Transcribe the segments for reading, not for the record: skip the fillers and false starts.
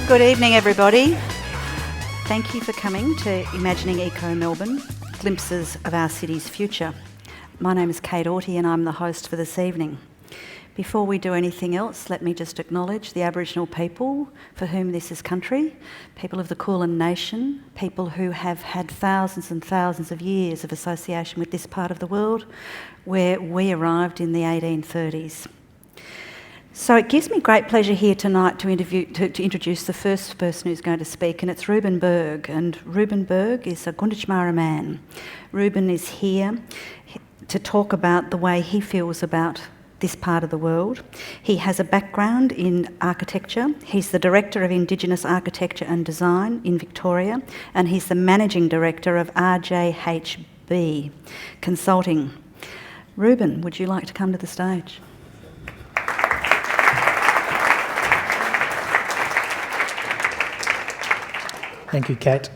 Good evening, everybody. Thank you for coming to Imagining EcoMelbourne, Glimpses of Our City's Future. My name is Kate Aughty and I'm the host for this evening. Before we do anything else, let me just acknowledge the Aboriginal people for whom this is country, people of the Kulin Nation, people who have had thousands and thousands of years of association with this part of the world, where we arrived in the 1830s. So it gives me great pleasure here tonight to introduce the first person who's going to speak, and it's Ruben Berg. And Ruben Berg is a Gunditjmara man. Ruben is here to talk about the way he feels about this part of the world. He has a background in architecture. He's the Director of Indigenous Architecture and Design in Victoria, and he's the Managing Director of RJHB Consulting. Ruben, would you like to come to the stage? Thank you, Kate.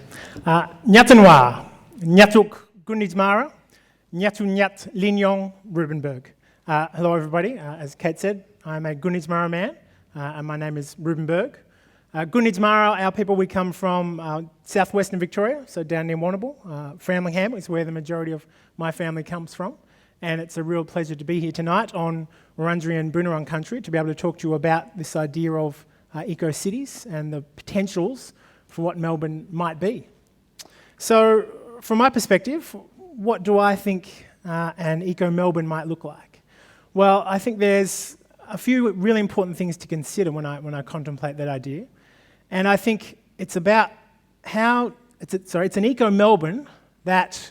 Nyatanwa, Nyatuk Gunditjmara, Nyatu Nyat Linyong Ruben Berg. Hello, everybody. As Kate said, I'm a Gunditjmara man, and my name is Ruben Berg. Gunditjmara, our people, we come from southwestern Victoria, so down near Warrnambool. Framlingham is where the majority of my family comes from, and it's a real pleasure to be here tonight on Wurundjeri and Boonwurrung country to be able to talk to you about this idea of eco-cities and the potentials for what Melbourne might be. So, from my perspective, what do I think an eco-Melbourne might look like? Well, I think there's a few really important things to consider when I contemplate that idea. And I think it's about how, it's an eco-Melbourne that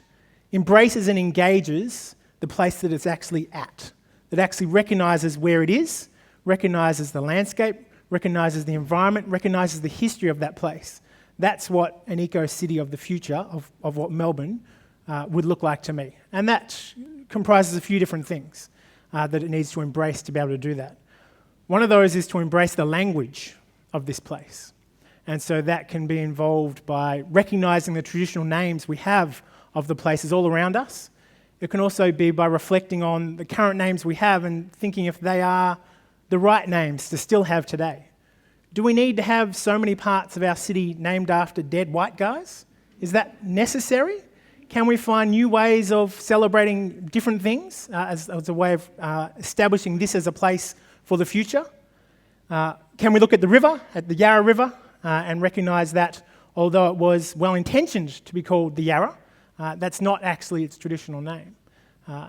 embraces and engages the place that it's actually at, that actually recognises where it is, recognises the landscape, recognises the environment, recognises the history of that place. That's what an eco-city of the future, of what Melbourne would look like to me. And that comprises a few different things that it needs to embrace to be able to do that. One of those is to embrace the language of this place. And so that can be involved by recognising the traditional names we have of the places all around us. It can also be by reflecting on the current names we have and thinking if they are the right names to still have today. Do we need to have so many parts of our city named after dead white guys? Is that necessary? Can we find new ways of celebrating different things as a way of establishing this as a place for the future? Can we look at the river, at the Yarra River, and recognise that although it was well-intentioned to be called the Yarra, that's not actually its traditional name.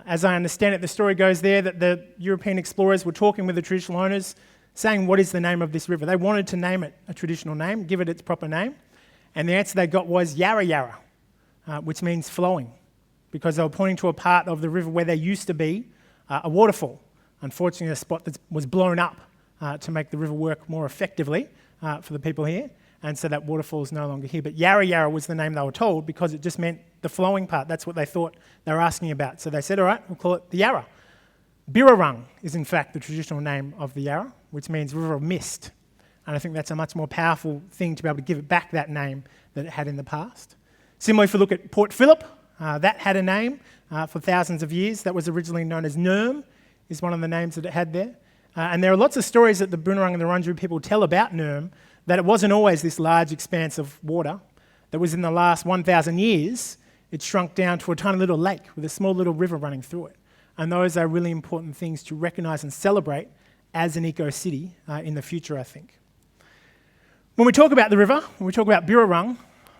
As I understand it, the story goes there that the European explorers were talking with the traditional owners, saying, what is the name of this river? They wanted to name it a traditional name, give it its proper name, and the answer they got was Yarra Yarra, which means flowing, because they were pointing to a part of the river where there used to be a waterfall. Unfortunately, a spot that was blown up to make the river work more effectively for the people here, and so that waterfall is no longer here. But Yarra Yarra was the name they were told because it just meant the flowing part. That's what they thought they were asking about. So they said, all right, we'll call it the Yarra. Birrarung is in fact the traditional name of the Yarra, which means river of mist. And I think that's a much more powerful thing to be able to give it back that name that it had in the past. Similarly, if we look at Port Phillip, that had a name for thousands of years. That was originally known as Nurm, is one of the names that it had there. And there are lots of stories that the Boonwurrung and the Wurundjeri people tell about Nurm, that it wasn't always this large expanse of water, that was in the last 1,000 years, it shrunk down to a tiny little lake with a small little river running through it. And those are really important things to recognise and celebrate as an eco-city in the future, I think. When we talk about the river, when we talk about Birrarung,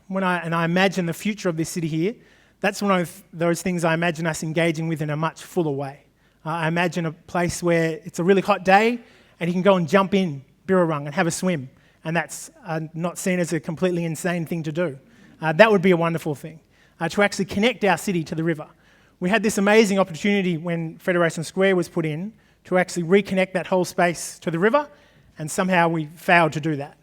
and I imagine the future of this city here, that's one of those things I imagine us engaging with in a much fuller way. I imagine a place where it's a really hot day and you can go and jump in Birrarung and have a swim, and that's not seen as a completely insane thing to do. That would be a wonderful thing, to actually connect our city to the river. We had this amazing opportunity when Federation Square was put in to actually reconnect that whole space to the river, and somehow we failed to do that.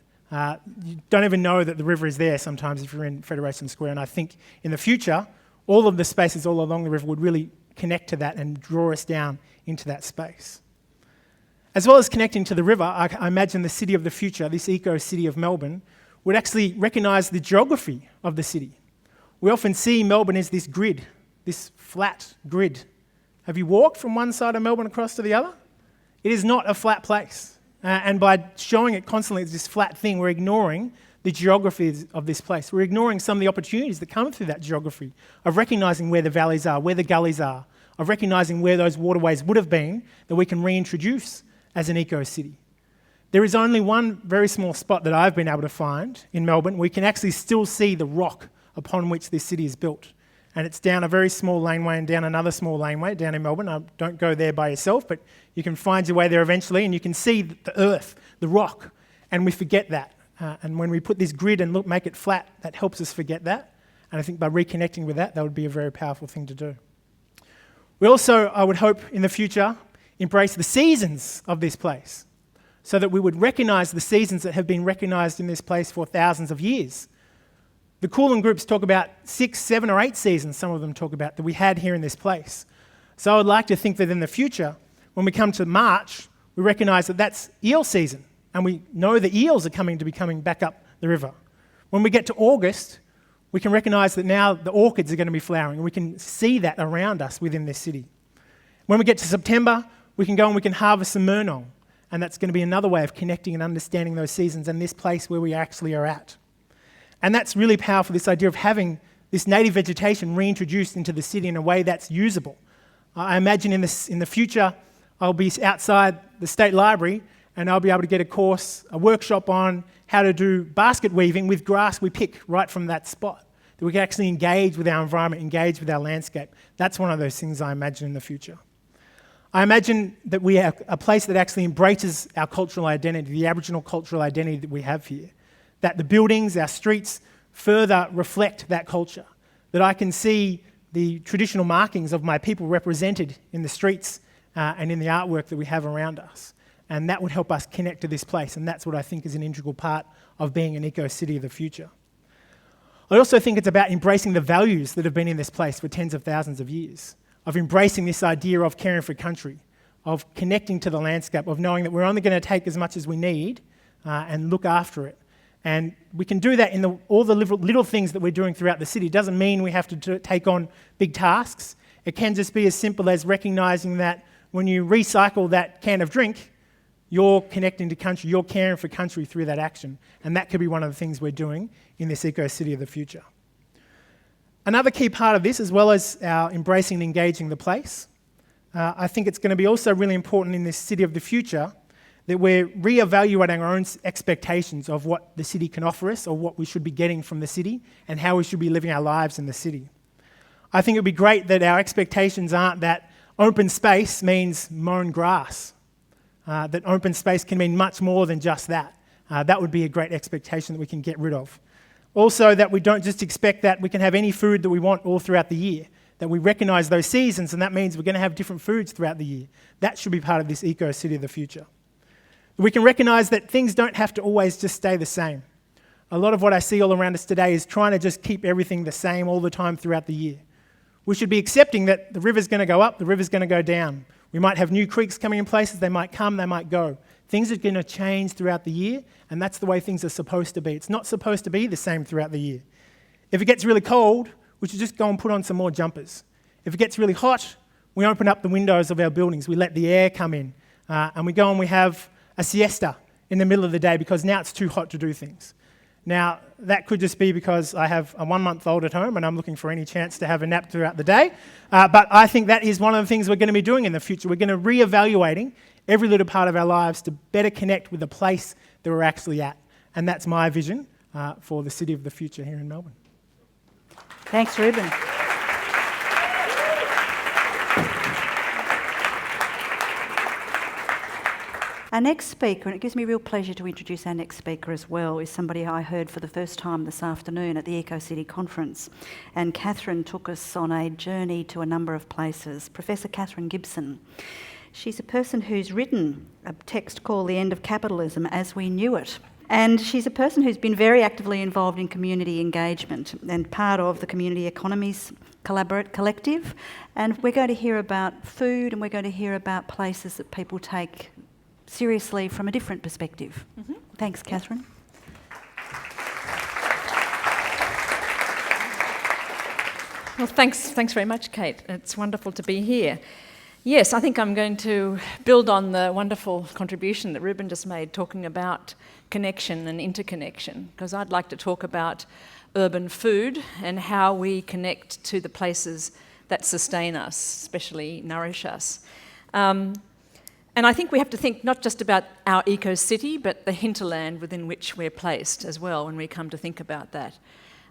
You don't even know that the river is there sometimes if you're in Federation Square, and I think in the future, all of the spaces all along the river would really connect to that and draw us down into that space. As well as connecting to the river, I imagine the city of the future, this eco-city of Melbourne, would actually recognise the geography of the city. We often see Melbourne as this grid, this flat grid. Have you walked from one side of Melbourne across to the other? It is not a flat place. And by showing it constantly as this flat thing, we're ignoring the geography of this place. We're ignoring some of the opportunities that come through that geography, of recognising where the valleys are, where the gullies are, of recognising where those waterways would have been that we can reintroduce as an eco-city. There is only one very small spot that I've been able to find in Melbourne. We can actually still see the rock upon which this city is built. And it's down a very small laneway and down another small laneway down in Melbourne. Don't go there by yourself, but you can find your way there eventually, and you can see the earth, the rock, and we forget that. And when we put this grid and make it flat, that helps us forget that. And I think by reconnecting with that, that would be a very powerful thing to do. We also, I would hope, in the future, embrace the seasons of this place, so that we would recognise the seasons that have been recognised in this place for thousands of years. The Coolin groups talk about 6, 7 or 8 seasons, some of them talk about, that we had here in this place. So I would like to think that in the future, when we come to March, we recognise that that's eel season, and we know the eels are coming back up the river. When we get to August, we can recognise that now the orchids are going to be flowering, and we can see that around us within this city. When we get to September, we can go and we can harvest some murnong, and that's going to be another way of connecting and understanding those seasons and this place where we actually are at. And that's really powerful, this idea of having this native vegetation reintroduced into the city in a way that's usable. I imagine in the future, I'll be outside the State Library and I'll be able to get a workshop on how to do basket weaving with grass we pick right from that spot, that we can actually engage with our environment, engage with our landscape. That's one of those things I imagine in the future. I imagine that we have a place that actually embraces our cultural identity, the Aboriginal cultural identity that we have here, that the buildings, our streets, further reflect that culture, that I can see the traditional markings of my people represented in the streets and in the artwork that we have around us. And that would help us connect to this place, and that's what I think is an integral part of being an eco-city of the future. I also think it's about embracing the values that have been in this place for tens of thousands of years, of embracing this idea of caring for country, of connecting to the landscape, of knowing that we're only going to take as much as we need and look after it. And we can do that in all the little things that we're doing throughout the city. It doesn't mean we have to take on big tasks. It can just be as simple as recognising that when you recycle that can of drink, you're connecting to country, you're caring for country through that action. And that could be one of the things we're doing in this eco-city of the future. Another key part of this, as well as our embracing and engaging the place, I think it's going to be also really important in this city of the future that we're re-evaluating our own expectations of what the city can offer us or what we should be getting from the city and how we should be living our lives in the city. I think it would be great that our expectations aren't that open space means mown grass, that open space can mean much more than just that. That would be a great expectation that we can get rid of. Also, that we don't just expect that we can have any food that we want all throughout the year, that we recognise those seasons, and that means we're going to have different foods throughout the year. That should be part of this eco-city of the future. We can recognise that things don't have to always just stay the same. A lot of what I see all around us today is trying to just keep everything the same all the time throughout the year. We should be accepting that the river's going to go up, the river's going to go down. We might have new creeks coming in places, they might come, they might go. Things are going to change throughout the year, and that's the way things are supposed to be. It's not supposed to be the same throughout the year. If it gets really cold, we should just go and put on some more jumpers. If it gets really hot, we open up the windows of our buildings, we let the air come in, and we go and we have a siesta in the middle of the day because now it's too hot to do things. Now, that could just be because I have a 1-month-old at home and I'm looking for any chance to have a nap throughout the day. But I think that is one of the things we're going to be doing in the future. We're going to re-evaluating every little part of our lives to better connect with the place that we're actually at. And that's my vision for the city of the future here in Melbourne. Thanks, Ruben. Our next speaker, and it gives me real pleasure to introduce our next speaker as well, is somebody I heard for the first time this afternoon at the EcoCITY conference. And Katherine took us on a journey to a number of places. Professor Katherine Gibson. She's a person who's written a text called The End of Capitalism as We Knew It. And she's a person who's been very actively involved in community engagement and part of the Community Economies Collective. And we're going to hear about food and we're going to hear about places that people take seriously from a different perspective. Mm-hmm. Thanks, Katherine. Well, thanks very much, Kate. It's wonderful to be here. Yes, I think I'm going to build on the wonderful contribution that Ruben just made, talking about connection and interconnection, because I'd like to talk about urban food and how we connect to the places that sustain us, especially nourish us. And I think we have to think not just about our eco-city, but the hinterland within which we're placed as well when we come to think about that.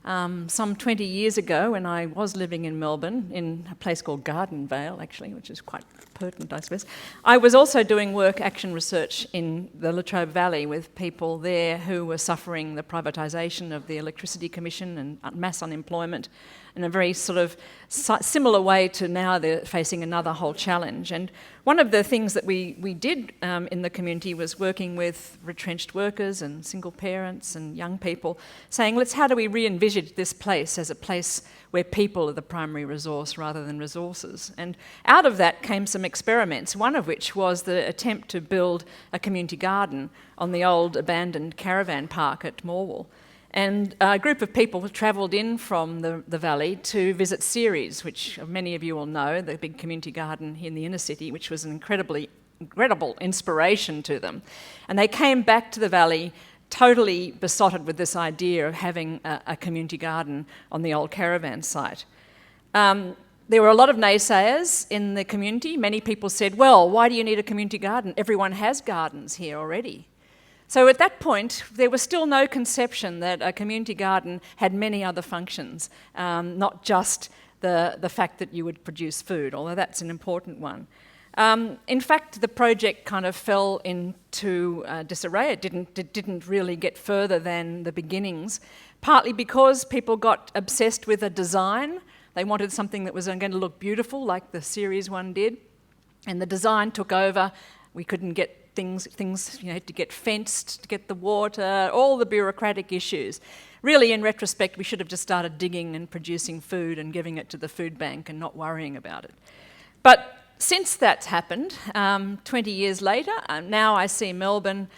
Some 20 years ago, when I was living in Melbourne, in a place called Garden Vale, actually, which is quite pertinent, I suppose, I was also doing work action research in the Latrobe Valley with people there who were suffering the privatisation of the Electricity Commission and mass unemployment in a very sort of similar way to now they're facing another whole challenge. And one of the things that we did in the community was working with retrenched workers and single parents and young people, saying, how do we re-envisage this place as a place where people are the primary resource rather than resources? And out of that came some experiments, one of which was the attempt to build a community garden on the old abandoned caravan park at Morwell. And a group of people travelled in from the valley to visit Ceres, which many of you will know, the big community garden in the inner city, which was an incredible inspiration to them. And they came back to the valley totally besotted with this idea of having a community garden on the old caravan site. There were a lot of naysayers in the community. Many people said, well, why do you need a community garden? Everyone has gardens here already. So at that point, there was still no conception that a community garden had many other functions, not just the fact that you would produce food, although that's an important one. In fact, the project kind of fell into disarray. It didn't really get further than the beginnings, partly because people got obsessed with a design. They wanted something that was going to look beautiful, like the Ceres one did, and the design took over. We couldn't get things had to get fenced to get the water, all the bureaucratic issues. Really, in retrospect, we should have just started digging and producing food and giving it to the food bank and not worrying about it. But since that's happened, 20 years later, now I see Melbourne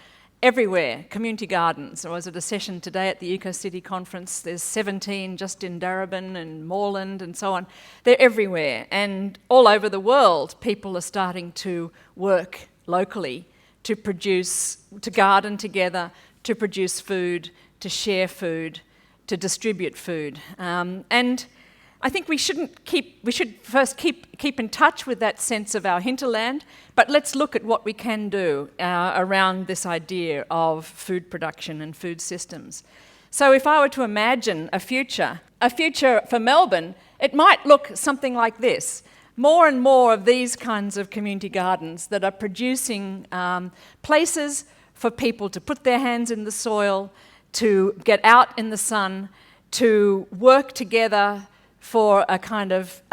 everywhere, community gardens. I was at a session today at the EcoCITY conference. There's 17 just in Darebin and Moreland and so on. They're everywhere. And all over the world, people are starting to work locally to garden together, to produce food, to share food, to distribute food. And I think we should first keep in touch with that sense of our hinterland, but let's look at what we can do around this idea of food production and food systems. So if I were to imagine a future for Melbourne, it might look something like this. More and more of these kinds of community gardens that are producing places for people to put their hands in the soil, to get out in the sun, to work together for a kind of,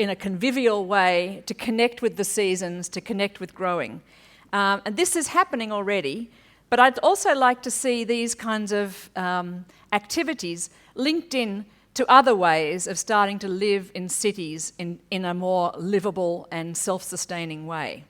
in a convivial way, to connect with the seasons, to connect with growing. And this is happening already, but I'd also like to see these kinds of activities linked in to other ways of starting to live in cities in a more livable and self-sustaining way.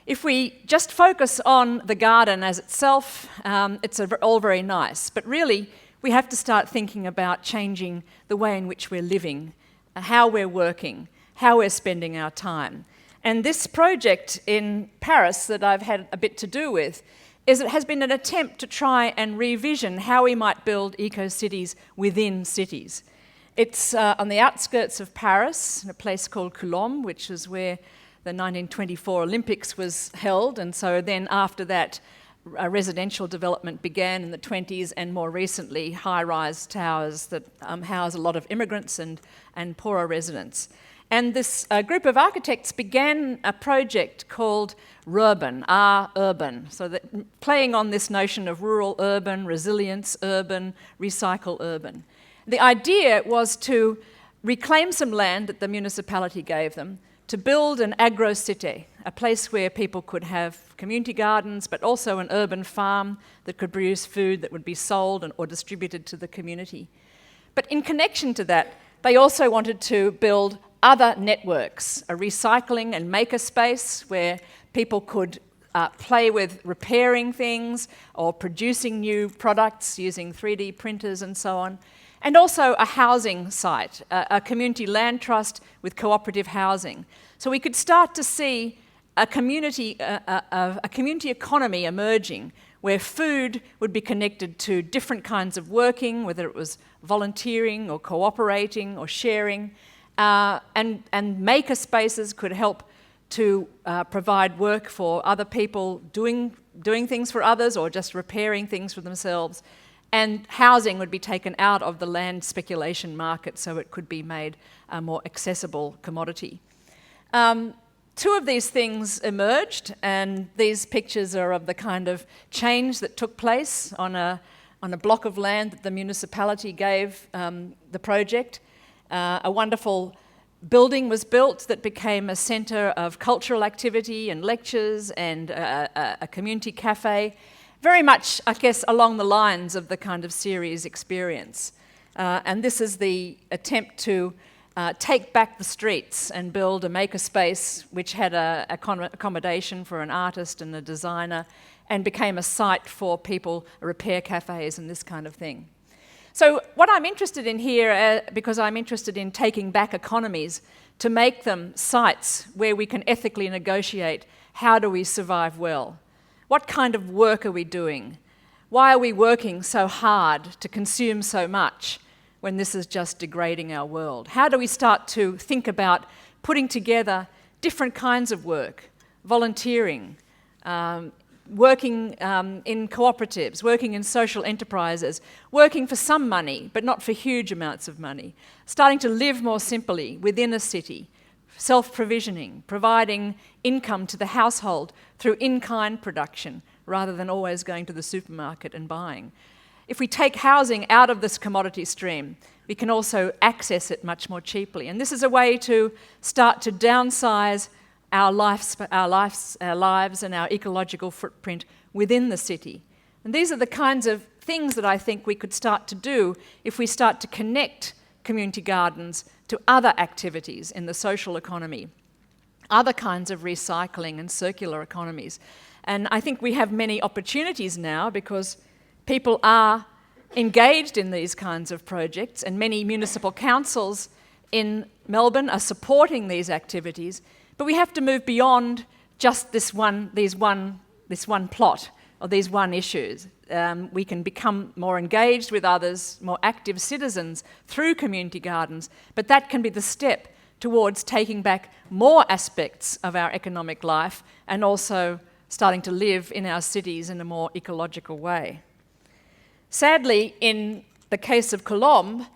If we just focus on the garden as itself, it's all very nice, but really we have to start thinking about changing the way in which we're living, how we're working, how we're spending our time. And this project in Paris that I've had a bit to do with has been an attempt to try and revision how we might build eco-cities within cities. It's on the outskirts of Paris, in a place called Coulombe, which is where the 1924 Olympics was held, and so then after that, a residential development began in the 20s, and more recently, high-rise towers that house a lot of immigrants and poorer residents. And this group of architects began a project called Rurban, urban, so that playing on this notion of rural urban, resilience urban, recycle urban. The idea was to reclaim some land that the municipality gave them, to build an agro-cité, a place where people could have community gardens, but also an urban farm that could produce food that would be sold or distributed to the community. But in connection to that, they also wanted to build other networks, a recycling and maker space where people could play with repairing things or producing new products using 3D printers and so on. and also a housing site, a community land trust with cooperative housing. So we could start to see a community economy emerging where food would be connected to different kinds of working, whether it was volunteering or cooperating or sharing, and maker spaces could help to provide work for other people doing things for others or just repairing things for themselves. And housing would be taken out of the land speculation market so it could be made a more accessible commodity. Two of these things emerged, and these pictures are of the kind of change that took place on a block of land that the municipality gave the project. A wonderful building was built that became a centre of cultural activity and lectures and a community cafe, very much, I guess, along the lines of the kind of series experience. And this is the attempt to take back the streets and build a makerspace which had accommodation for an artist and a designer and became a site for people, repair cafes and this kind of thing. So what I'm interested in here, because I'm interested in taking back economies to make them sites where we can ethically negotiate how do we survive well. What kind of work are we doing? Why are we working so hard to consume so much when this is just degrading our world? How do we start to think about putting together different kinds of work, volunteering, working in cooperatives, working in social enterprises, working for some money, but not for huge amounts of money, starting to live more simply within a city, self-provisioning, providing income to the household through in-kind production, rather than always going to the supermarket and buying. If we take housing out of this commodity stream, we can also access it much more cheaply. And this is a way to start to downsize our lives and our ecological footprint within the city. And these are the kinds of things that I think we could start to do if we start to connect community gardens to other activities in the social economy, other kinds of recycling and circular economies. And I think we have many opportunities now because people are engaged in these kinds of projects, and many municipal councils in Melbourne are supporting these activities. But we have to move beyond just this one plot or these one issues. We can become more engaged with others, more active citizens through community gardens, but that can be the step towards taking back more aspects of our economic life and also starting to live in our cities in a more ecological way. Sadly, in the case of Colombe,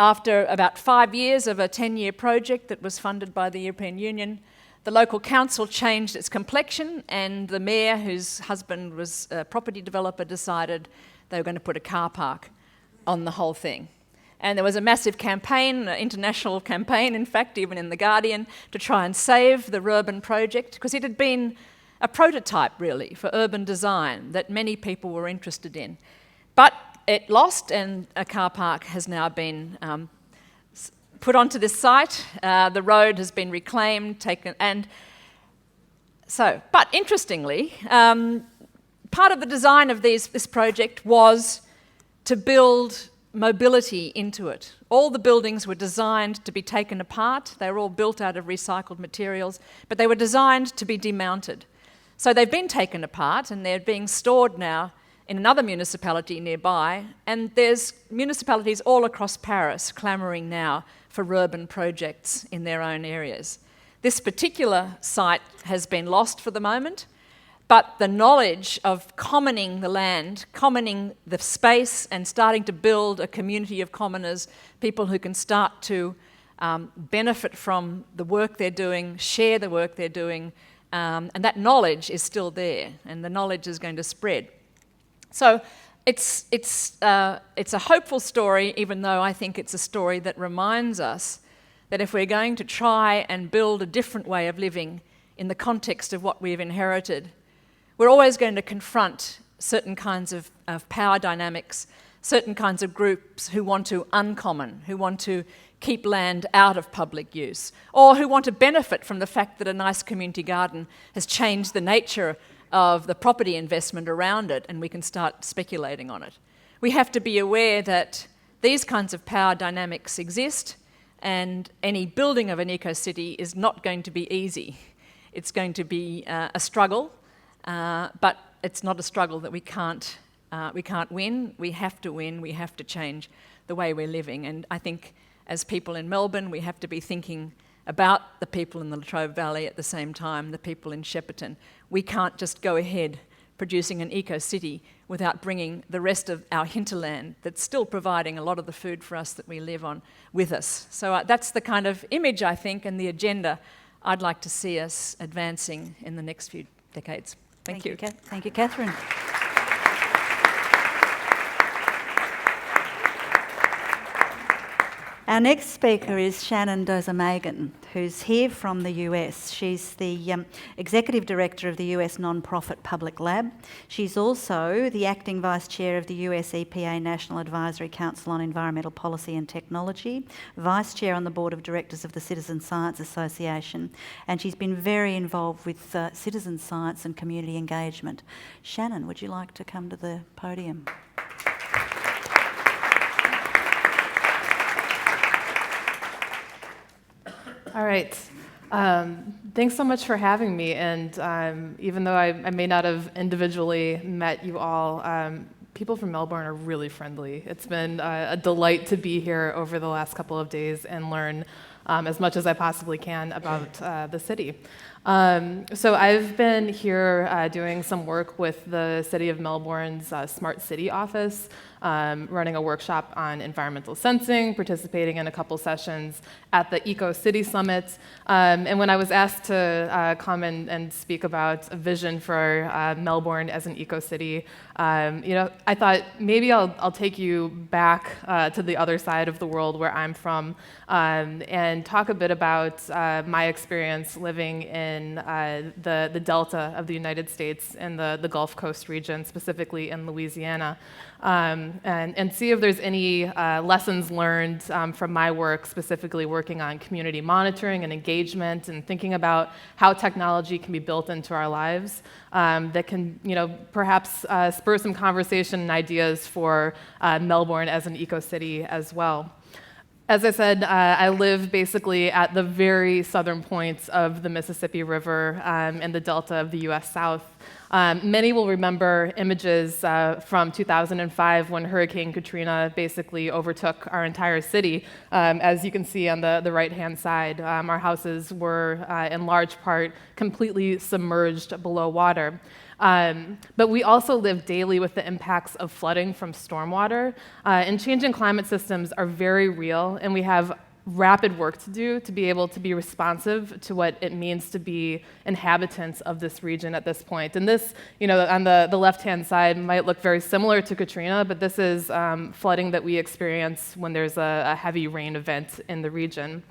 after about 5 years of a 10-year project that was funded by the European Union, the local council changed its complexion, and the mayor, whose husband was a property developer, decided they were going to put a car park on the whole thing. And there was a massive campaign, an international campaign, in fact, even in The Guardian, to try and save the urban project, because it had been a prototype, really, for urban design that many people were interested in. But it lost, and a car park has now been put onto this site. The road has been reclaimed, but interestingly, part of the design of this project was to build mobility into it. All the buildings were designed to be taken apart. They were all built out of recycled materials, but they were designed to be demounted. So they've been taken apart, and they're being stored now in another municipality nearby, and there's municipalities all across Paris clamouring now for urban projects in their own areas. This particular site has been lost for the moment, but the knowledge of commoning the land, commoning the space, and starting to build a community of commoners, people who can start to benefit from the work they're doing, share the work they're doing, and that knowledge is still there, and the knowledge is going to spread. So it's a hopeful story, even though I think it's a story that reminds us that if we're going to try and build a different way of living in the context of what we've inherited, we're always going to confront certain kinds of power dynamics, certain kinds of groups who want to uncommon, who want to keep land out of public use, or who want to benefit from the fact that a nice community garden has changed the nature of the property investment around it, and we can start speculating on it. We have to be aware that these kinds of power dynamics exist, and any building of an eco-city is not going to be easy. It's going to be a struggle, but it's not a struggle that we can't win. We have to win. We have to change the way we're living. And I think as people in Melbourne, we have to be thinking about the people in the Latrobe Valley at the same time, the people in Shepparton. We can't just go ahead producing an eco-city without bringing the rest of our hinterland that's still providing a lot of the food for us that we live on with us. So that's the kind of image, I think, and the agenda I'd like to see us advancing in the next few decades. Thank you. Thank you, Katherine. Our next speaker is Shannon Dosemagen, who's here from the US. She's the Executive Director of the US non-profit PublicLab. She's also the Acting Vice Chair of the US EPA National Advisory Council on Environmental Policy and Technology, Vice Chair on the Board of Directors of the Citizen Science Association, and she's been very involved with citizen science and community engagement. Shannon, would you like to come to the podium? All right. Thanks so much for having me. And even though I may not have individually met you all, people from Melbourne are really friendly. It's been a delight to be here over the last couple of days and learn as much as I possibly can about the city. So I've been here doing some work with the City of Melbourne's Smart City Office, running a workshop on environmental sensing, participating in a couple sessions at the EcoCITY Summit. And when I was asked to come and speak about a vision for Melbourne as an eco-city, I thought maybe I'll take you back to the other side of the world where I'm from and talk a bit about my experience living in the delta of the United States and the Gulf Coast region, specifically in Louisiana. And see if there's any lessons learned from my work, specifically working on community monitoring and engagement and thinking about how technology can be built into our lives that can, perhaps spur some conversation and ideas for Melbourne as an eco-city as well. As I said, I live basically at the very southern points of the Mississippi River and the delta of the US South. Many will remember images from 2005 when Hurricane Katrina basically overtook our entire city. As you can see on the right-hand side, our houses were in large part completely submerged below water. But we also live daily with the impacts of flooding from stormwater, and changing climate systems are very real, and we have rapid work to do to be able to be responsive to what it means to be inhabitants of this region at this point. And this, on the left-hand side might look very similar to Katrina, but this is flooding that we experience when there's a heavy rain event in the region.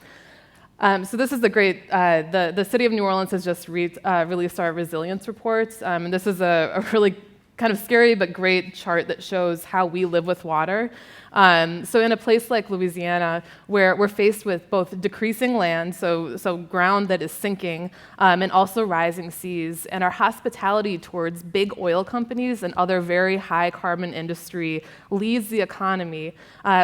So this is the City of New Orleans has just released our resilience report, and this is a really kind of scary but great chart that shows how we live with water. So in a place like Louisiana, where we're faced with both decreasing land, so ground that is sinking, and also rising seas, and our hospitality towards big oil companies and other very high carbon industry leads the economy,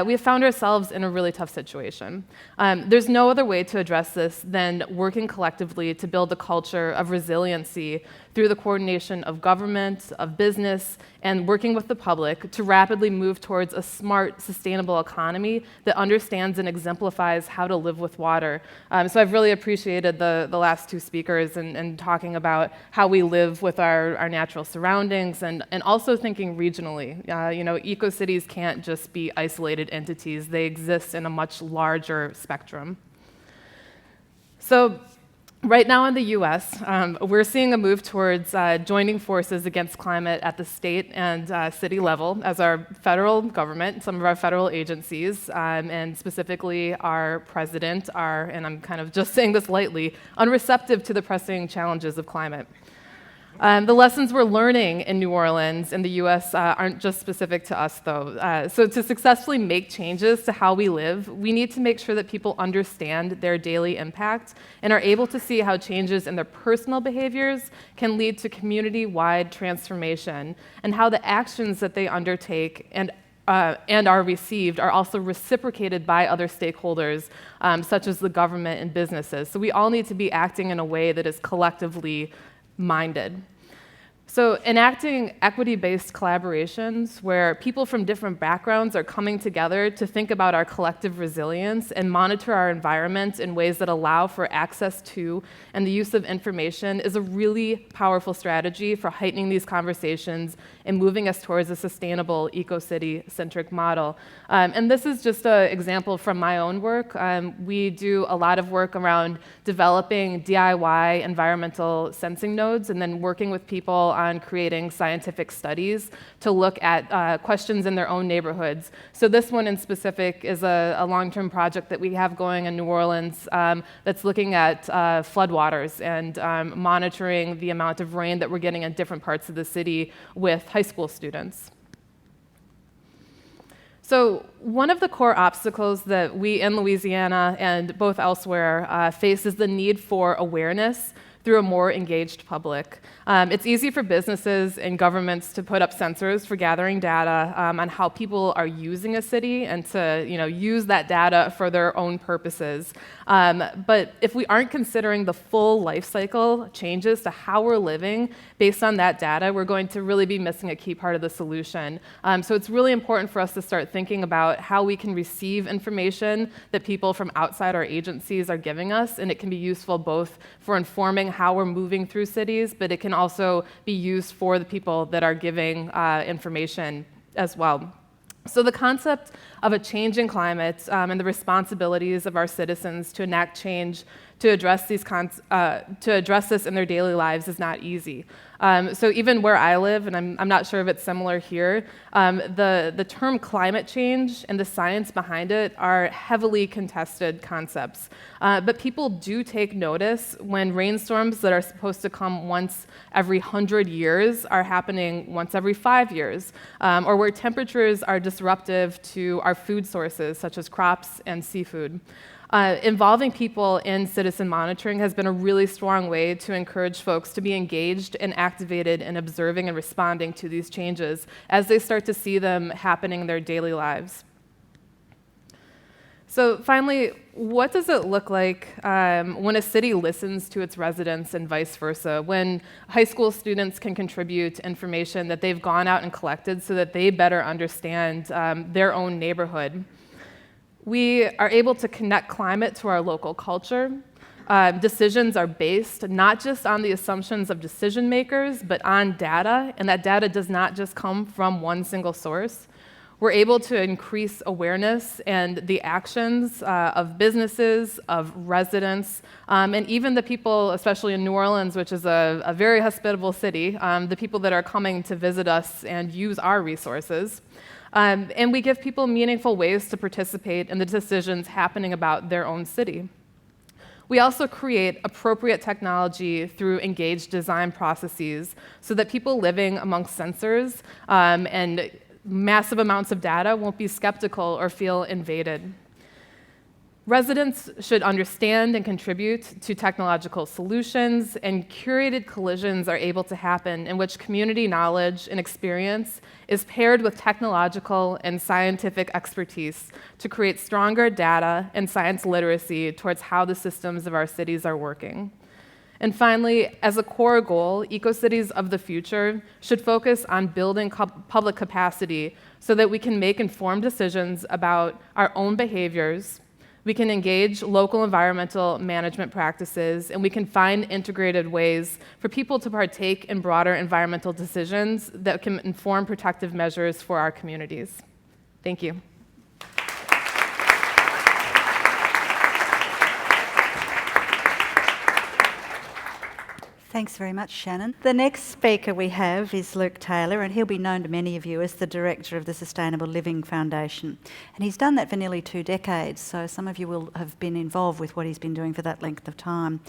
we have found ourselves in a really tough situation. There's no other way to address this than working collectively to build a culture of resiliency through the coordination of government, of business, and working with the public to rapidly move towards a smart, sustainable economy that understands and exemplifies how to live with water. So I've really appreciated the last two speakers and talking about how we live with our natural surroundings and also thinking regionally. Eco-cities can't just be isolated entities. They exist in a much larger spectrum. So right now in the US, we're seeing a move towards joining forces against climate at the state and city level as our federal government, some of our federal agencies, and specifically our president are, and I'm kind of just saying this lightly, unreceptive to the pressing challenges of climate. The lessons we're learning in New Orleans and the US aren't just specific to us, though. So to successfully make changes to how we live, we need to make sure that people understand their daily impact and are able to see how changes in their personal behaviors can lead to community-wide transformation, and how the actions that they undertake and are received are also reciprocated by other stakeholders, such as the government and businesses. So we all need to be acting in a way that is collectively minded. So enacting equity-based collaborations where people from different backgrounds are coming together to think about our collective resilience and monitor our environment in ways that allow for access to and the use of information is a really powerful strategy for heightening these conversations and moving us towards a sustainable eco-city-centric model. And this is just an example from my own work. We do a lot of work around developing DIY environmental sensing nodes and then working with people on creating scientific studies to look at questions in their own neighborhoods. So this one in specific is a long-term project that we have going in New Orleans that's looking at floodwaters and monitoring the amount of rain that we're getting in different parts of the city with high school students. So one of the core obstacles that we in Louisiana and both elsewhere face is the need for awareness through a more engaged public. It's easy for businesses and governments to put up sensors for gathering data on how people are using a city and to use that data for their own purposes. But if we aren't considering the full life cycle changes to how we're living based on that data, we're going to really be missing a key part of the solution. So it's really important for us to start thinking about how we can receive information that people from outside our agencies are giving us, and it can be useful both for informing how we're moving through cities, but it can also be used for the people that are giving information as well. So the concept of a changing climate and the responsibilities of our citizens to enact change to address this in their daily lives is not easy. So even where I live, and I'm not sure if it's similar here, the term climate change and the science behind it are heavily contested concepts. But people do take notice when rainstorms that are supposed to come once every 100 years are happening once every 5 years, or where temperatures are disruptive to our food sources, such as crops and seafood. Involving people in citizen monitoring has been a really strong way to encourage folks to be engaged and activated in observing and responding to these changes as they start to see them happening in their daily lives. So finally, what does it look like when a city listens to its residents and vice versa, when high school students can contribute information that they've gone out and collected so that they better understand their own neighborhood? We are able to connect climate to our local culture. Decisions are based not just on the assumptions of decision makers, but on data, and that data does not just come from one single source. We're able to increase awareness and the actions of businesses, of residents, and even the people, especially in New Orleans, which is a very hospitable city, the people that are coming to visit us and use our resources. And we give people meaningful ways to participate in the decisions happening about their own city. We also create appropriate technology through engaged design processes so that people living amongst sensors and massive amounts of data won't be skeptical or feel invaded. Residents should understand and contribute to technological solutions, and curated collisions are able to happen in which community knowledge and experience is paired with technological and scientific expertise to create stronger data and science literacy towards how the systems of our cities are working. And finally, as a core goal, eco-cities of the future should focus on building public capacity so that we can make informed decisions about our own behaviors. We can engage local environmental management practices, and we can find integrated ways for people to partake in broader environmental decisions that can inform protective measures for our communities. Thank you. Thanks very much, Shannon. The next speaker we have is Luke Taylor, and he'll be known to many of you as the director of the Sustainable Living Foundation. And he's done that for nearly 2 decades, so some of you will have been involved with what he's been doing for that length of time.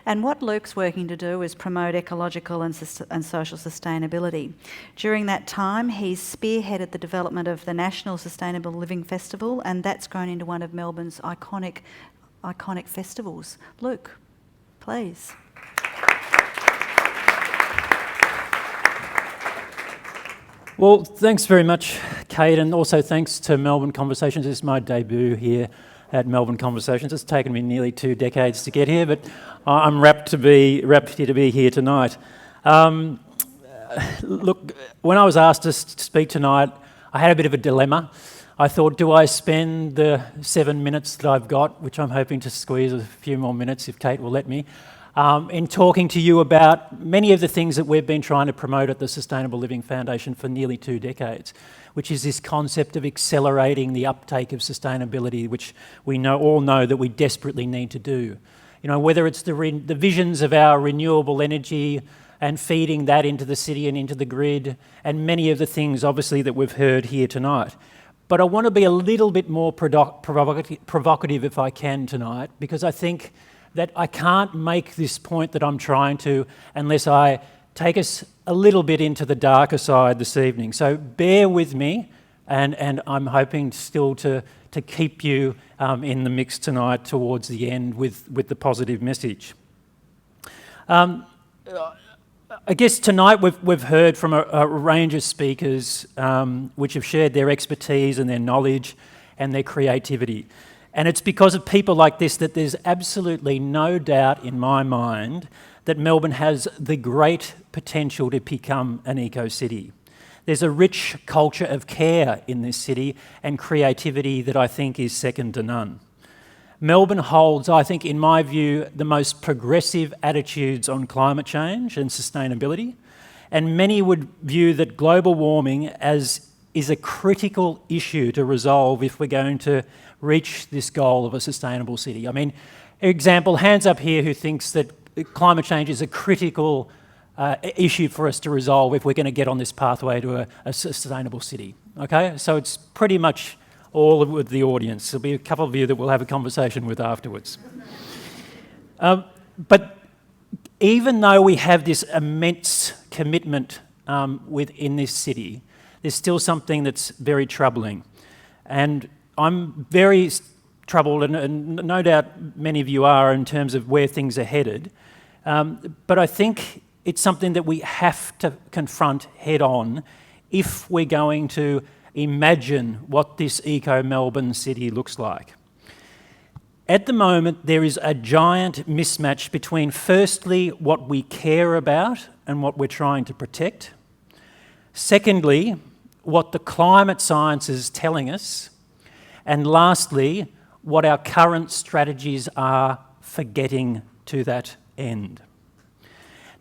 And what Luke's working to do is promote ecological and social sustainability. During that time, he's spearheaded the development of the National Sustainable Living Festival, and that's grown into one of Melbourne's iconic festivals. Luke, please. Well, thanks very much, Kate, and also thanks to Melbourne Conversations. This is my debut here at Melbourne Conversations. It's taken me nearly 2 decades to get here, but I'm rapt to be here tonight. Look, when I was asked to speak tonight, I had a bit of a dilemma. I thought, do I spend the 7 minutes that I've got, which I'm hoping to squeeze a few more minutes if Kate will let me, in talking to you about many of the things that we've been trying to promote at the Sustainable Living Foundation for nearly 2 decades, which is this concept of accelerating the uptake of sustainability, which we all know that we desperately need to do. You know, whether it's the visions of our renewable energy and feeding that into the city and into the grid, and many of the things, obviously, that we've heard here tonight. But I want to be a little bit more provocative if I can tonight, because I think that I can't make this point that I'm trying to unless I take us a little bit into the darker side this evening. So bear with me, and I'm hoping still to keep you in the mix tonight towards the end with the positive message. I guess tonight we've heard from a range of speakers which have shared their expertise and their knowledge and their creativity. And it's because of people like this that there's absolutely no doubt in my mind that Melbourne has the great potential to become an eco-city. There's a rich culture of care in this city and creativity that I think is second to none. Melbourne holds, I think, in my view, the most progressive attitudes on climate change and sustainability, and many would view that global warming is a critical issue to resolve if we're going to reach this goal of a sustainable city. I mean, example, hands up here who thinks that climate change is a critical issue for us to resolve if we're going to get on this pathway to a sustainable city, okay? So it's pretty much all of the audience. There'll be a couple of you that we'll have a conversation with afterwards. But even though we have this immense commitment within this city, there's still something that's very troubling. And I'm very troubled, and no doubt many of you are, in terms of where things are headed. But I think it's something that we have to confront head on if we're going to imagine what this EcoMelbourne city looks like. At the moment, there is a giant mismatch between, firstly, what we care about and what we're trying to protect. Secondly, what the climate science is telling us. And lastly, what our current strategies are for getting to that end.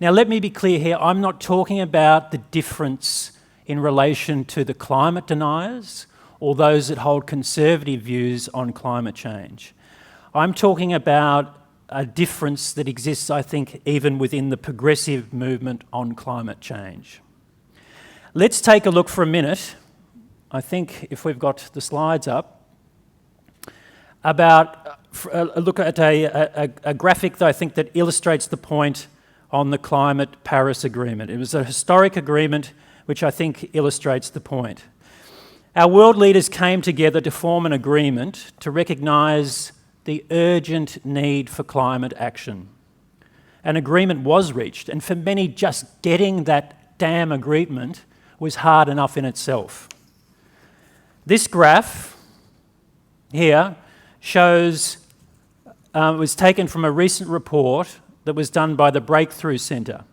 Now, let me be clear here, I'm not talking about the difference in relation to the climate deniers or those that hold conservative views on climate change. I'm talking about a difference that exists, I think, even within the progressive movement on climate change. Let's take a look for a minute, I think if we've got the slides up, about a look at a graphic that I think that illustrates the point on the Climate Paris Agreement. It was a historic agreement which I think illustrates the point. Our world leaders came together to form an agreement to recognise the urgent need for climate action. An agreement was reached, and for many, just getting that damn agreement was hard enough in itself. This graph here shows, was taken from a recent report that was done by the Breakthrough Centre,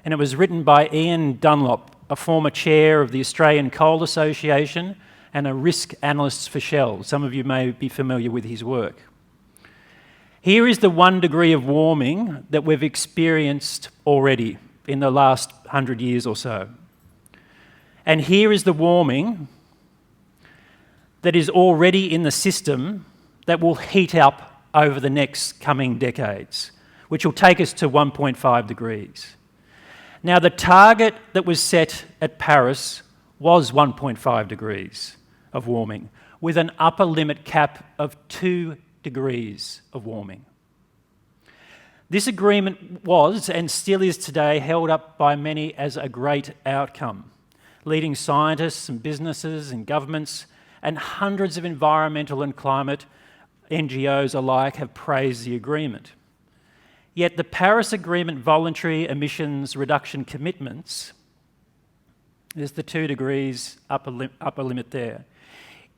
and it was written by Ian Dunlop, a former chair of the Australian Coal Association and a risk analyst for Shell. Some of you may be familiar with his work. Here is the 1 degree of warming that we've experienced already in the last 100 years or so. And here is the warming that is already in the system that will heat up over the next coming decades, which will take us to 1.5 degrees. Now, the target that was set at Paris was 1.5 degrees of warming, with an upper limit cap of 2 degrees of warming. This agreement was, and still is today, held up by many as a great outcome. Leading scientists and businesses and governments and hundreds of environmental and climate NGOs alike have praised the agreement. Yet the Paris Agreement voluntary emissions reduction commitments, There's the 2 degrees upper limit there.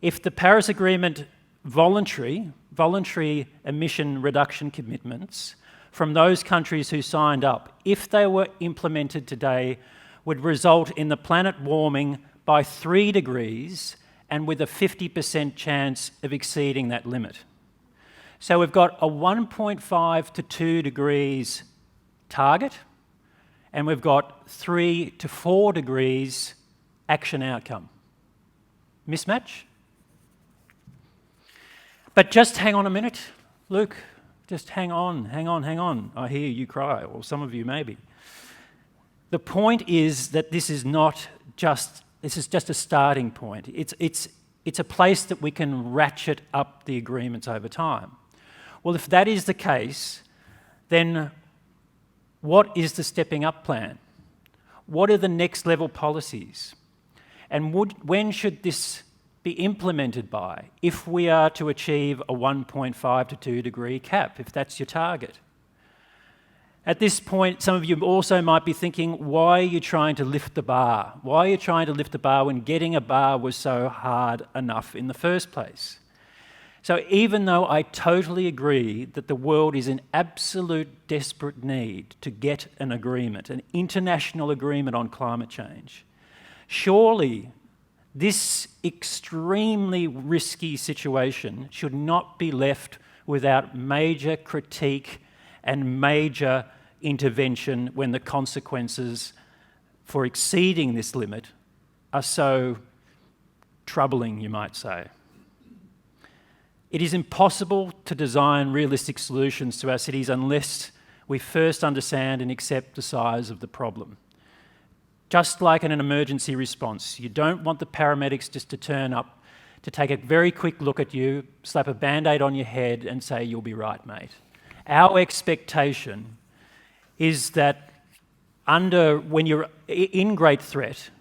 If the Paris Agreement voluntary emission reduction commitments from those countries who signed up, if they were implemented today, would result in the planet warming by 3 degrees and with a 50% chance of exceeding that limit. So we've got a 1.5 to 2 degrees target, and we've got 3 to 4 degrees action outcome. Mismatch? But just hang on a minute, Luke. Just hang on. I hear you cry, or some of you maybe. The point is that this is just a starting point. It's a place that we can ratchet up the agreements over time. Well, if that is the case, then what is the stepping up plan? What are the next level policies? And when should this be implemented by if we are to achieve a 1.5 to 2 degree cap, if that's your target? At this point, some of you also might be thinking, why are you trying to lift the bar? Why are you trying to lift the bar when getting a bar was so hard enough in the first place? So even though I totally agree that the world is in absolute desperate need to get an agreement, an international agreement on climate change, surely this extremely risky situation should not be left without major critique and major intervention when the consequences for exceeding this limit are so troubling, you might say. It is impossible to design realistic solutions to our cities unless we first understand and accept the size of the problem. Just like in an emergency response, you don't want the paramedics just to turn up, to take a very quick look at you, slap a Band-Aid on your head and say, "You'll be right, mate." Our expectation is that when you're in great threat,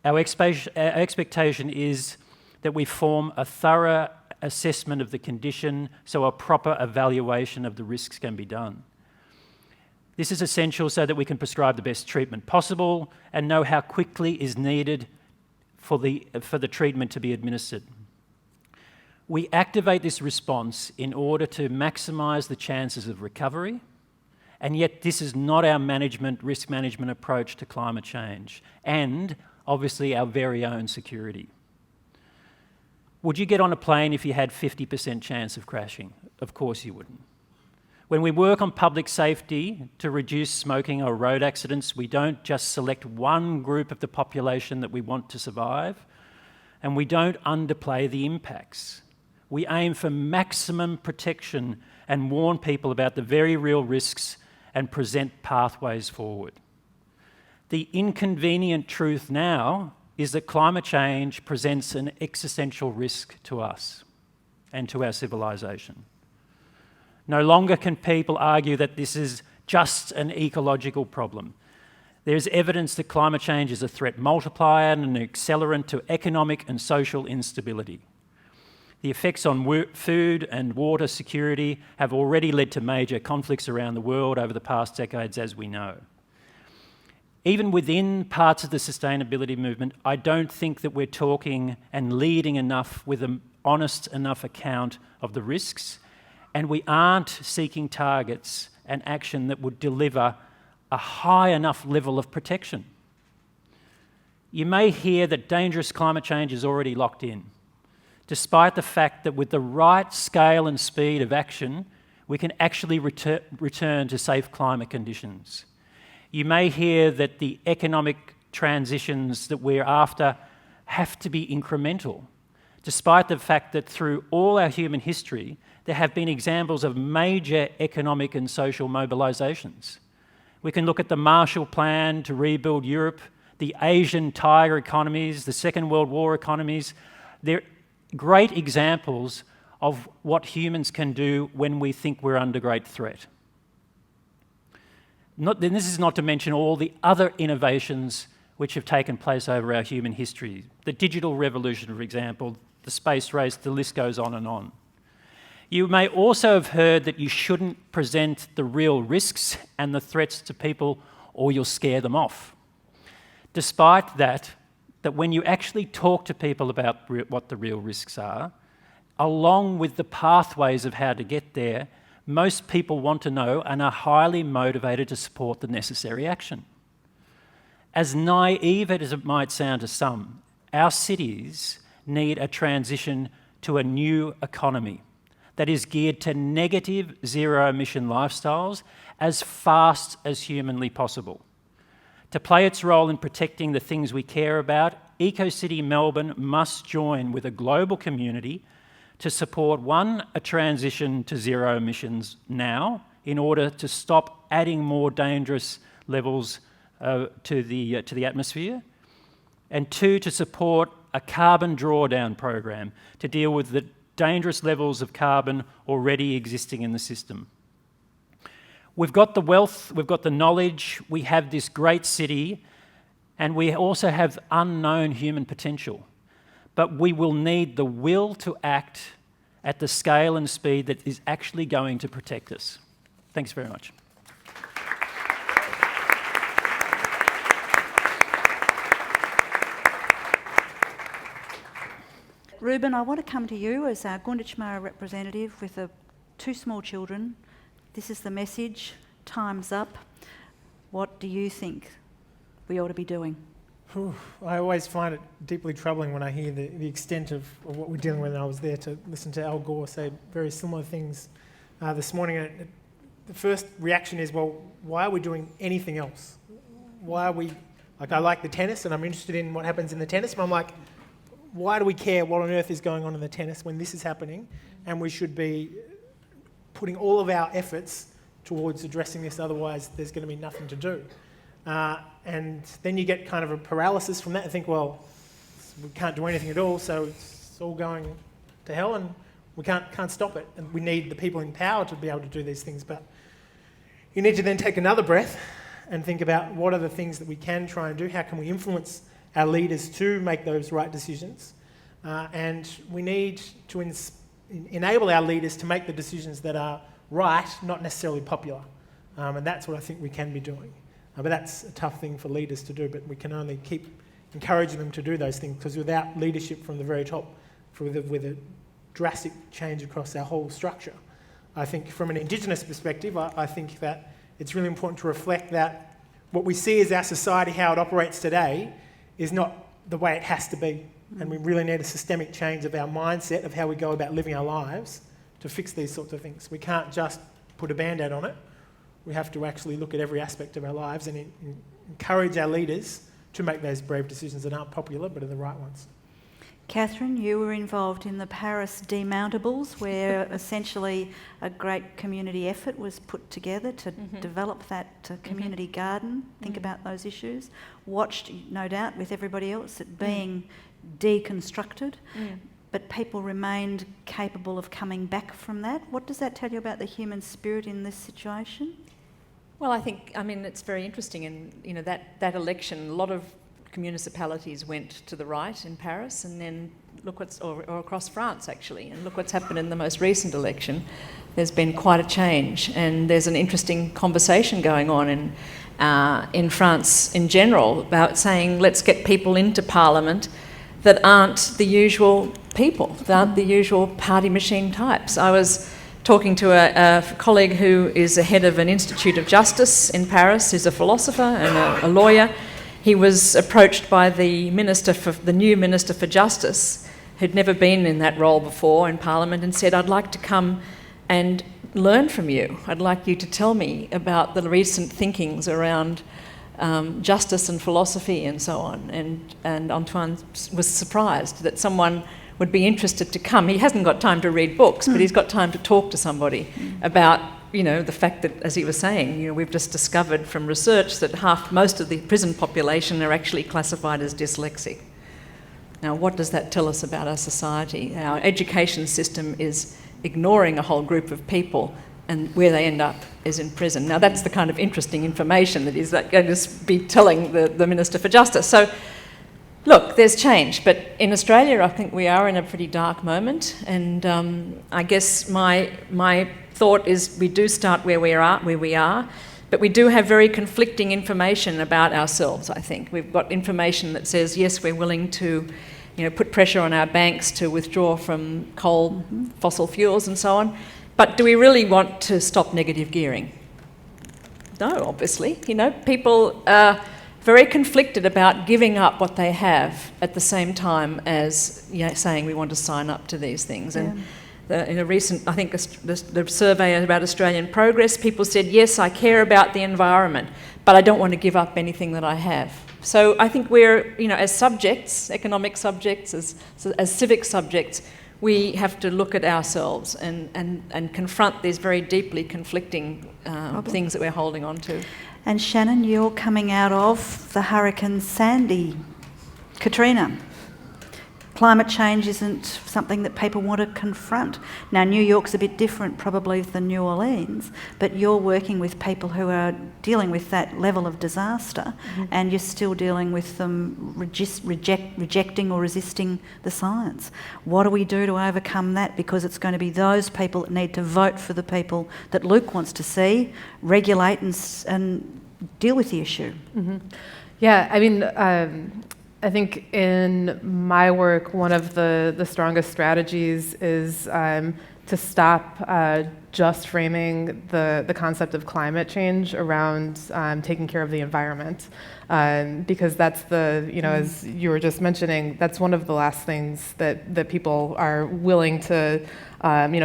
our expectation is that we form a thorough assessment of the condition so a proper evaluation of the risks can be done. This is essential so that we can prescribe the best treatment possible and know how quickly is needed for the treatment to be administered. We activate this response in order to maximise the chances of recovery, and yet this is not our risk management approach to climate change, and obviously our very own security. Would you get on a plane if you had 50% chance of crashing? Of course you wouldn't. When we work on public safety to reduce smoking or road accidents, we don't just select one group of the population that we want to survive, and we don't underplay the impacts. We aim for maximum protection and warn people about the very real risks and present pathways forward. The inconvenient truth now is that climate change presents an existential risk to us and to our civilization. No longer can people argue that this is just an ecological problem. There's evidence that climate change is a threat multiplier and an accelerant to economic and social instability. The effects on food and water security have already led to major conflicts around the world over the past decades, as we know. Even within parts of the sustainability movement, I don't think that we're talking and leading enough with an honest enough account of the risks, and we aren't seeking targets and action that would deliver a high enough level of protection. You may hear that dangerous climate change is already locked in, despite the fact that with the right scale and speed of action, we can actually return to safe climate conditions. You may hear that the economic transitions that we're after have to be incremental, despite the fact that through all our human history, there have been examples of major economic and social mobilisations. We can look at the Marshall Plan to rebuild Europe, the Asian tiger economies, the Second World War economies. They're great examples of what humans can do when we think we're under great threat. This is not to mention all the other innovations which have taken place over our human history. The digital revolution, for example, the space race, the list goes on and on. You may also have heard that you shouldn't present the real risks and the threats to people or you'll scare them off. Despite that when when you actually talk to people about what the real risks are, along with the pathways of how to get there, most people want to know and are highly motivated to support the necessary action. As naive as it might sound to some, our cities need a transition to a new economy that is geared to negative zero-emission lifestyles as fast as humanly possible. To play its role in protecting the things we care about, EcoCITY Melbourne must join with a global community to support, one, a transition to zero emissions now in order to stop adding more dangerous levels to the atmosphere, and two, to support a carbon drawdown program to deal with the dangerous levels of carbon already existing in the system. We've got the wealth, we've got the knowledge, we have this great city, and we also have unknown human potential. But we will need the will to act at the scale and speed that is actually going to protect us. Thanks very much. Ruben, I want to come to you as our Gunditjmara representative with two small children. This is the message, time's up. What do you think we ought to be doing? I always find it deeply troubling when I hear the extent of what we're dealing with, and I was there to listen to Al Gore say very similar things this morning. The first reaction is, well, why are we doing anything else? Why are we, I like the tennis and I'm interested in what happens in the tennis, but I'm like, why do we care what on earth is going on in the tennis when this is happening? And we should be putting all of our efforts towards addressing this, otherwise there's going to be nothing to do. And then you get kind of a paralysis from that and think, well, we can't do anything at all, so it's all going to hell and we can't stop it. And we need the people in power to be able to do these things. But you need to then take another breath and think about what are the things that we can try and do, how can we influence our leaders to make those right decisions. And we need to enable our leaders to make the decisions that are right, not necessarily popular. And that's what I think we can be doing. But that's a tough thing for leaders to do, but we can only keep encouraging them to do those things, because without leadership from the very top, with a drastic change across our whole structure, I think from an Indigenous perspective, I think that it's really important to reflect that what we see as our society, how it operates today, is not the way it has to be. And we really need a systemic change of our mindset of how we go about living our lives to fix these sorts of things. We can't just put a band-aid on it. We have to actually look at every aspect of our lives and encourage our leaders to make those brave decisions that aren't popular but are the right ones. Katherine, you were involved in the Paris demountables, where essentially a great community effort was put together to develop that community garden, think about those issues, watched, no doubt, with everybody else, it being deconstructed, but people remained capable of coming back from that. What does that tell you about the human spirit in this situation? Well, I mean, it's very interesting, and that election, a lot of municipalities went to the right in Paris, and then look or across France actually, and look what's happened in the most recent election. There's been quite a change, and there's an interesting conversation going on in France in general about saying, let's get people into Parliament that aren't the usual people, that aren't the usual party machine types. I was talking to a colleague who is the head of an Institute of Justice in Paris, who's a philosopher and a lawyer. He was approached by the new Minister for Justice, who'd never been in that role before in Parliament, and said, I'd like to come and learn from you. I'd like you to tell me about the recent thinkings around justice and philosophy and so on. And Antoine was surprised that someone would be interested to come. He hasn't got time to read books, but he's got time to talk to somebody about the fact that, as he was saying, we've just discovered from research that most of the prison population are actually classified as dyslexic. Now, what does that tell us about our society? Our education system is ignoring a whole group of people, and where they end up is in prison. Now, that's the kind of interesting information that is going to be telling the Minister for Justice. So, look, there's change, but in Australia, I think we are in a pretty dark moment, and I guess my thought is we do start where we are, But we do have very conflicting information about ourselves, I think. We've got information that says, yes, we're willing to put pressure on our banks to withdraw from coal, fossil fuels and so on. But do we really want to stop negative gearing? No, obviously. People are very conflicted about giving up what they have at the same time as saying we want to sign up to these things. And in a recent, I think, the survey about Australian progress, people said, yes, I care about the environment, but I don't want to give up anything that I have. So I think we're, as subjects, economic subjects, as civic subjects, we have to look at ourselves and confront these very deeply conflicting things that we're holding on to. And Shannon, you're coming out of the Hurricane Sandy, Katrina. Climate change isn't something that people want to confront. Now, New York's a bit different probably than New Orleans, but you're working with people who are dealing with that level of disaster, and you're still dealing with them rejecting or resisting the science. What do we do to overcome that? Because it's going to be those people that need to vote for the people that Luke wants to see, regulate and deal with the issue. Yeah, I mean, I think in my work, one of the strongest strategies is to stop just framing the concept of climate change around taking care of the environment, because that's as you were just mentioning, that's one of the last things that people are willing to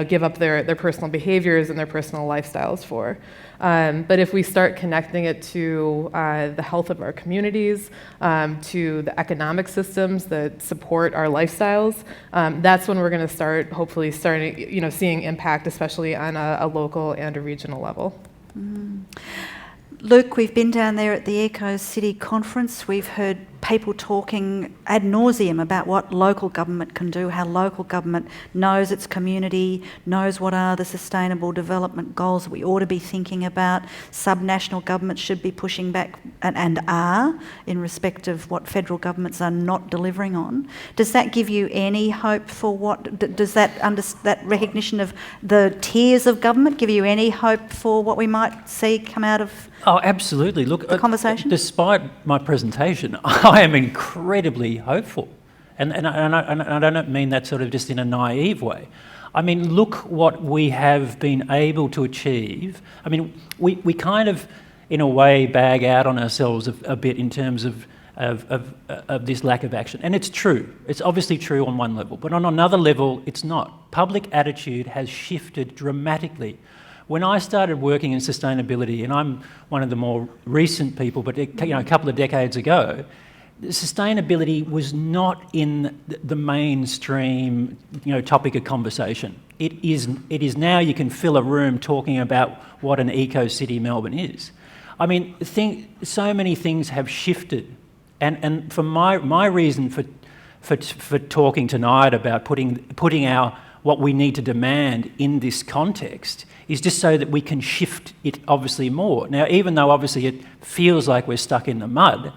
give up their personal behaviors and their personal lifestyles for. But if we start connecting it to the health of our communities, to the economic systems that support our lifestyles, that's when we're going to start, hopefully, seeing impact, especially on a local and a regional level. Luke, we've been down there at the EcoCITY conference. We've heard people talking ad nauseum about what local government can do, how local government knows its community, knows what are the sustainable development goals we ought to be thinking about. Subnational governments should be pushing back and are in respect of what federal governments are not delivering on. Does that give you any hope for does that recognition of the tiers of government give you any hope for what we might see come out of Oh, absolutely. Look, the conversation? Despite my presentation, I am incredibly hopeful. And I don't mean that sort of just in a naive way. I mean, look what we have been able to achieve. I mean, we kind of, in a way, bag out on ourselves a bit in terms of this lack of action. And it's true. It's obviously true on one level. But on another level, it's not. Public attitude has shifted dramatically. When I started working in sustainability, and I'm one of the more recent people, but a couple of decades ago, sustainability was not in the mainstream topic of conversation. It is now. You can fill a room talking about what an eco-city Melbourne is. I mean, so many things have shifted, and for my reason for talking tonight about putting our what we need to demand in this context is just so that we can shift it obviously more. Now, even though obviously it feels like we're stuck in the mud,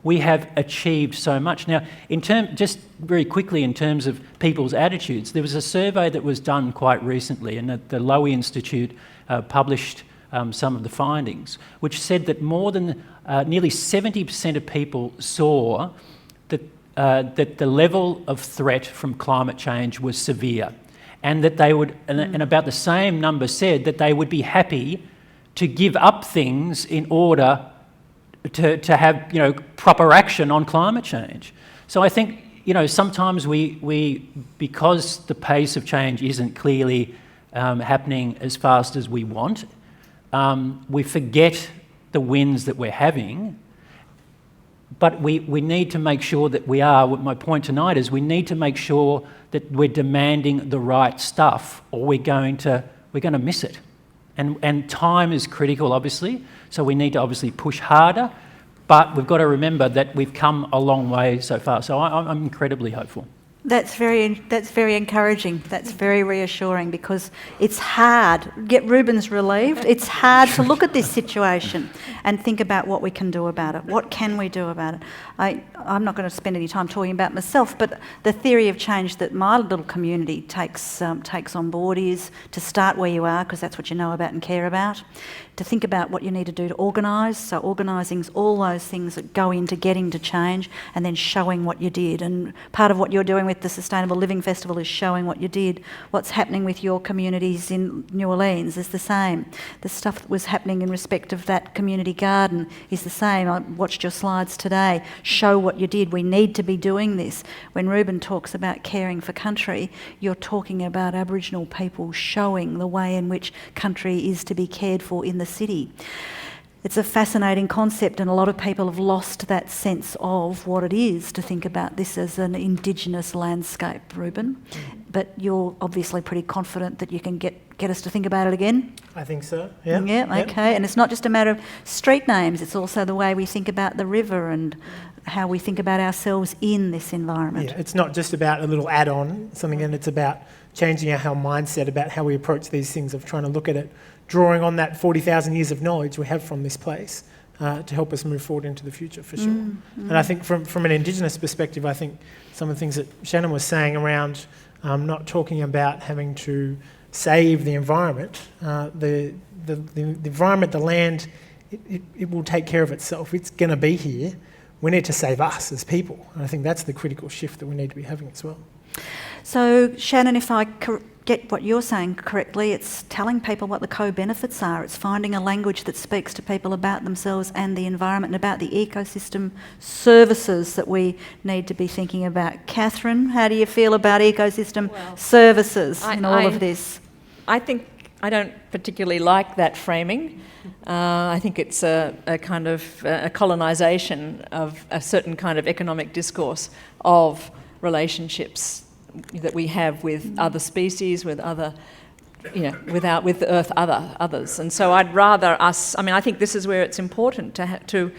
we have achieved so much. Now, just very quickly in terms of people's attitudes, there was a survey that was done quite recently, and the Lowy Institute published some of the findings, which said that more than nearly 70% of people saw that the level of threat from climate change was severe, and that they would, and about the same number said that they would be happy to give up things in order to have proper action on climate change. So I think sometimes we because the pace of change isn't clearly happening as fast as we want, we forget the wins that we're having. But we need to make sure that we are, my point tonight is we need to make sure that we're demanding the right stuff, or we're going to miss it. And time is critical, obviously, so we need to obviously push harder, but we've got to remember that we've come a long way so far. So I'm incredibly hopeful. That's very encouraging. That's very reassuring, because it's hard. Get Ruben's relieved. It's hard to look at this situation and think about what we can do about it. What can we do about it? I'm not going to spend any time talking about myself, but the theory of change that my little community takes on board is to start where you are, because that's what you know about and care about. To think about what you need to do to organise. So organising's all those things that go into getting to change, and then showing what you did. And part of what you're doing with the Sustainable Living Festival is showing what you did. What's happening with your communities in New Orleans is the same. The stuff that was happening in respect of that community garden is the same. I watched your slides today. Show what you did. We need to be doing this. When Ruben talks about caring for country, you're talking about Aboriginal people showing the way in which country is to be cared for in the city. It's a fascinating concept, and a lot of people have lost that sense of what it is to think about this as an Indigenous landscape, Ruben. But you're obviously pretty confident that you can get us to think about it again? I think so, yeah. Yeah, okay. And it's not just a matter of street names, it's also the way we think about the river and how we think about ourselves in this environment. Yeah, it's not just about a little add-on, something, and it's about changing our whole mindset about how we approach these things, of trying to look at it, drawing on that 40,000 years of knowledge we have from this place to help us move forward into the future, for sure. And I think from an Indigenous perspective, I think some of the things that Shannon was saying around not talking about having to save the environment, the environment, the land, it will take care of itself. It's going to be here. We need to save us as people. And I think that's the critical shift that we need to be having as well. So, Shannon, if I get what you're saying correctly, it's telling people what the co-benefits are. It's finding a language that speaks to people about themselves and the environment, and about the ecosystem services that we need to be thinking about. Katherine, how do you feel about ecosystem services in all of this? I think I don't particularly like that framing. I think it's a kind of a colonisation of a certain kind of economic discourse of relationships that we have with other species, with other, with the earth, others. And so I'd rather us. I mean, I think this is where it's important to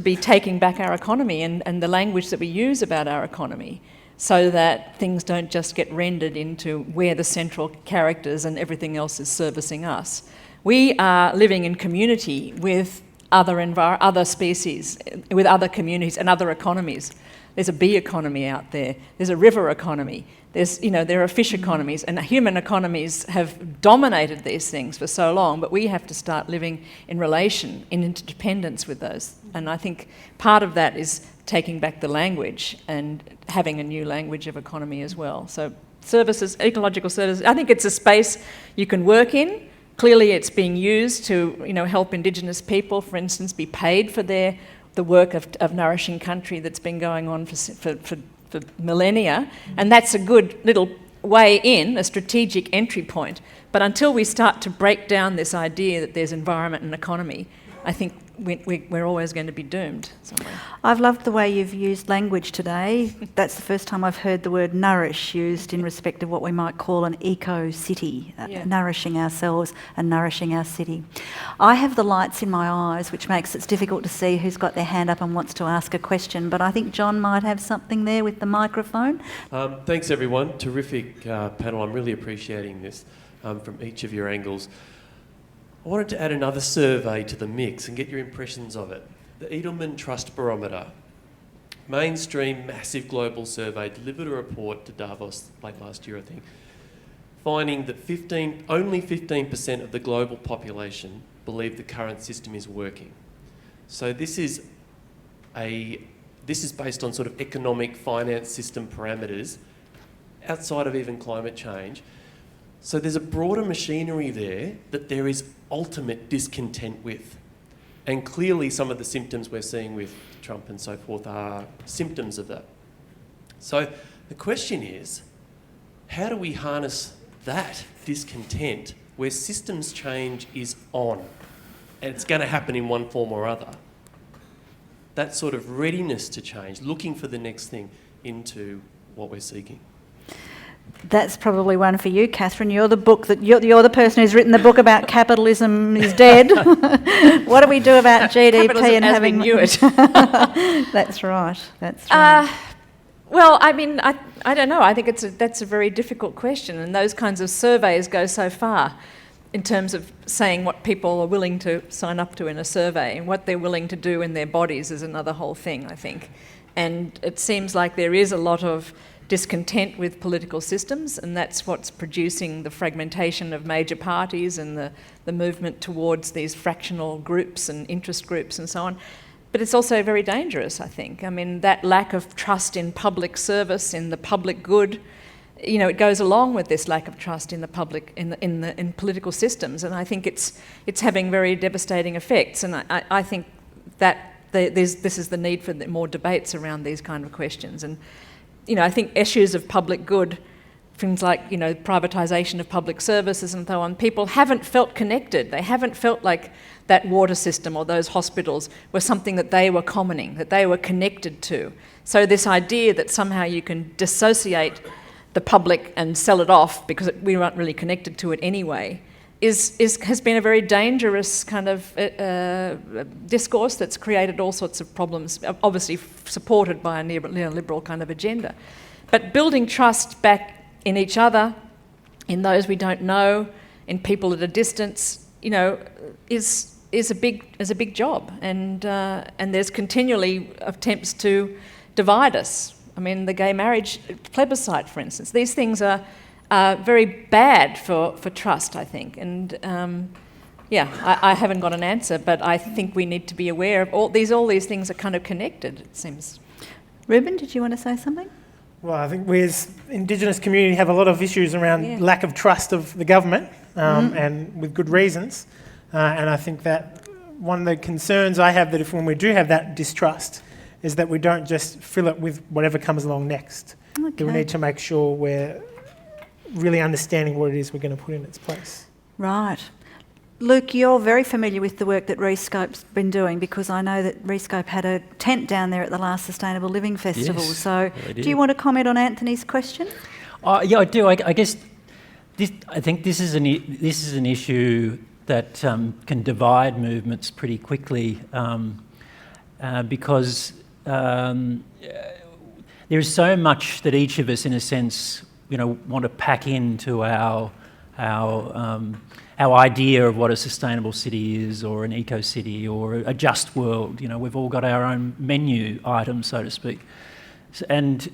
be taking back our economy and the language that we use about our economy, so that things don't just get rendered into where the central characters and everything else is servicing us. We are living in community with other species, with other communities and other economies. There's a bee economy out there. There's a river economy. There are fish economies, and human economies have dominated these things for so long, but we have to start living in relation, in interdependence with those. And I think part of that is taking back the language and having a new language of economy as well. So services, ecological services, I think it's a space you can work in. Clearly it's being used to help Indigenous people, for instance, be paid for the work of nourishing country that's been going on for millennia, and that's a good little way in, a strategic entry point. But until we start to break down this idea that there's environment and economy, I think we're always going to be doomed somewhere. I've loved the way you've used language today. That's the first time I've heard the word nourish used in respect of what we might call an eco-city, nourishing ourselves and nourishing our city. I have the lights in my eyes, which makes it difficult to see who's got their hand up and wants to ask a question, but I think John might have something there with the microphone. Thanks everyone, terrific panel. I'm really appreciating this from each of your angles. I wanted to add another survey to the mix and get your impressions of it. The Edelman Trust Barometer, mainstream, massive global survey, delivered a report to Davos late last year, I think, finding that only 15% of the global population believe the current system is working. So this is based on sort of economic finance system parameters outside of even climate change. So there's a broader machinery there that there is ultimate discontent with. And clearly some of the symptoms we're seeing with Trump and so forth are symptoms of that. So the question is, how do we harness that discontent where systems change is on? And it's going to happen in one form or other. That sort of readiness to change, looking for the next thing into what we're seeking. That's probably one for you, Katherine. You're the person who's written the book about capitalism is dead. What do we do about GDP capitalism and as having we knew it? That's right. That's right. Well, I mean, I don't know. I think that's a very difficult question, and those kinds of surveys go so far in terms of saying what people are willing to sign up to in a survey, and what they're willing to do in their bodies is another whole thing, I think. And it seems like there is a lot of discontent with political systems, and that's what's producing the fragmentation of major parties and the movement towards these fractional groups and interest groups and so on. But it's also very dangerous, I think. I mean, that lack of trust in public service, in the public good, you know, it goes along with this lack of trust in the public, in political systems, and I think it's having very devastating effects. And I think that this is the need for more debates around these kind of questions. And you know, I think issues of public good, things like, you know, privatisation of public services and so on, people haven't felt connected. They haven't felt like that water system or those hospitals were something that they were commoning, that they were connected to. So this idea that somehow you can dissociate the public and sell it off because we weren't really connected to it anyway has been a very dangerous kind of discourse that's created all sorts of problems, obviously supported by a neoliberal kind of agenda. But building trust back in each other, in those we don't know, in people at a distance, you know, is a big job, and there's continually attempts to divide us. I mean, the gay marriage plebiscite, for instance, these things are very bad for trust, I think. And I haven't got an answer, but I think we need to be aware of all these things are kind of connected, it seems. Ruben, did you want to say something? Well, I think we as Indigenous community have a lot of issues around lack of trust of the government, and with good reasons. And I think that one of the concerns I have, that if when we do have that distrust, is that we don't just fill it with whatever comes along next. Okay. That we need to make sure we're really understanding what it is we're going to put in its place. Right. Luke, you're very familiar with the work that Rescope's been doing, because I know that Rescope had a tent down there at the last Sustainable Living Festival. Yes, so do you want to comment on Anthony's question? Yeah, I do. I guess I think this is an issue that can divide movements pretty quickly, because there's so much that each of us, in a sense, you know, want to pack into our idea of what a sustainable city is, or an eco-city, or a just world. You know, we've all got our own menu items, so to speak. And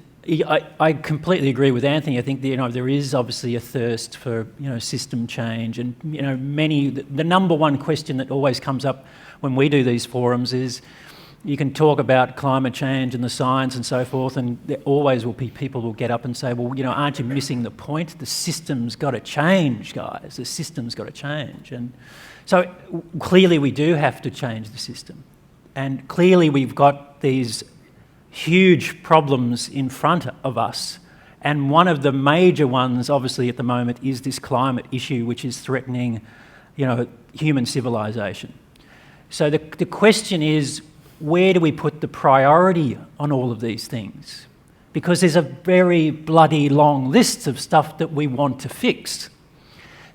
I completely agree with Anthony. I think that, you know, there is obviously a thirst for, you know, system change, and, you know, the number one question that always comes up when we do these forums is, you can talk about climate change and the science and so forth, and there always will be people who will get up and say, well, you know, aren't you missing the point? The system's got to change, guys. The system's got to change. And so clearly we do have to change the system. And clearly we've got these huge problems in front of us. And one of the major ones, obviously, at the moment is this climate issue, which is threatening, you know, human civilization. So the question is, where do we put the priority on all of these things? Because there's a very bloody long list of stuff that we want to fix.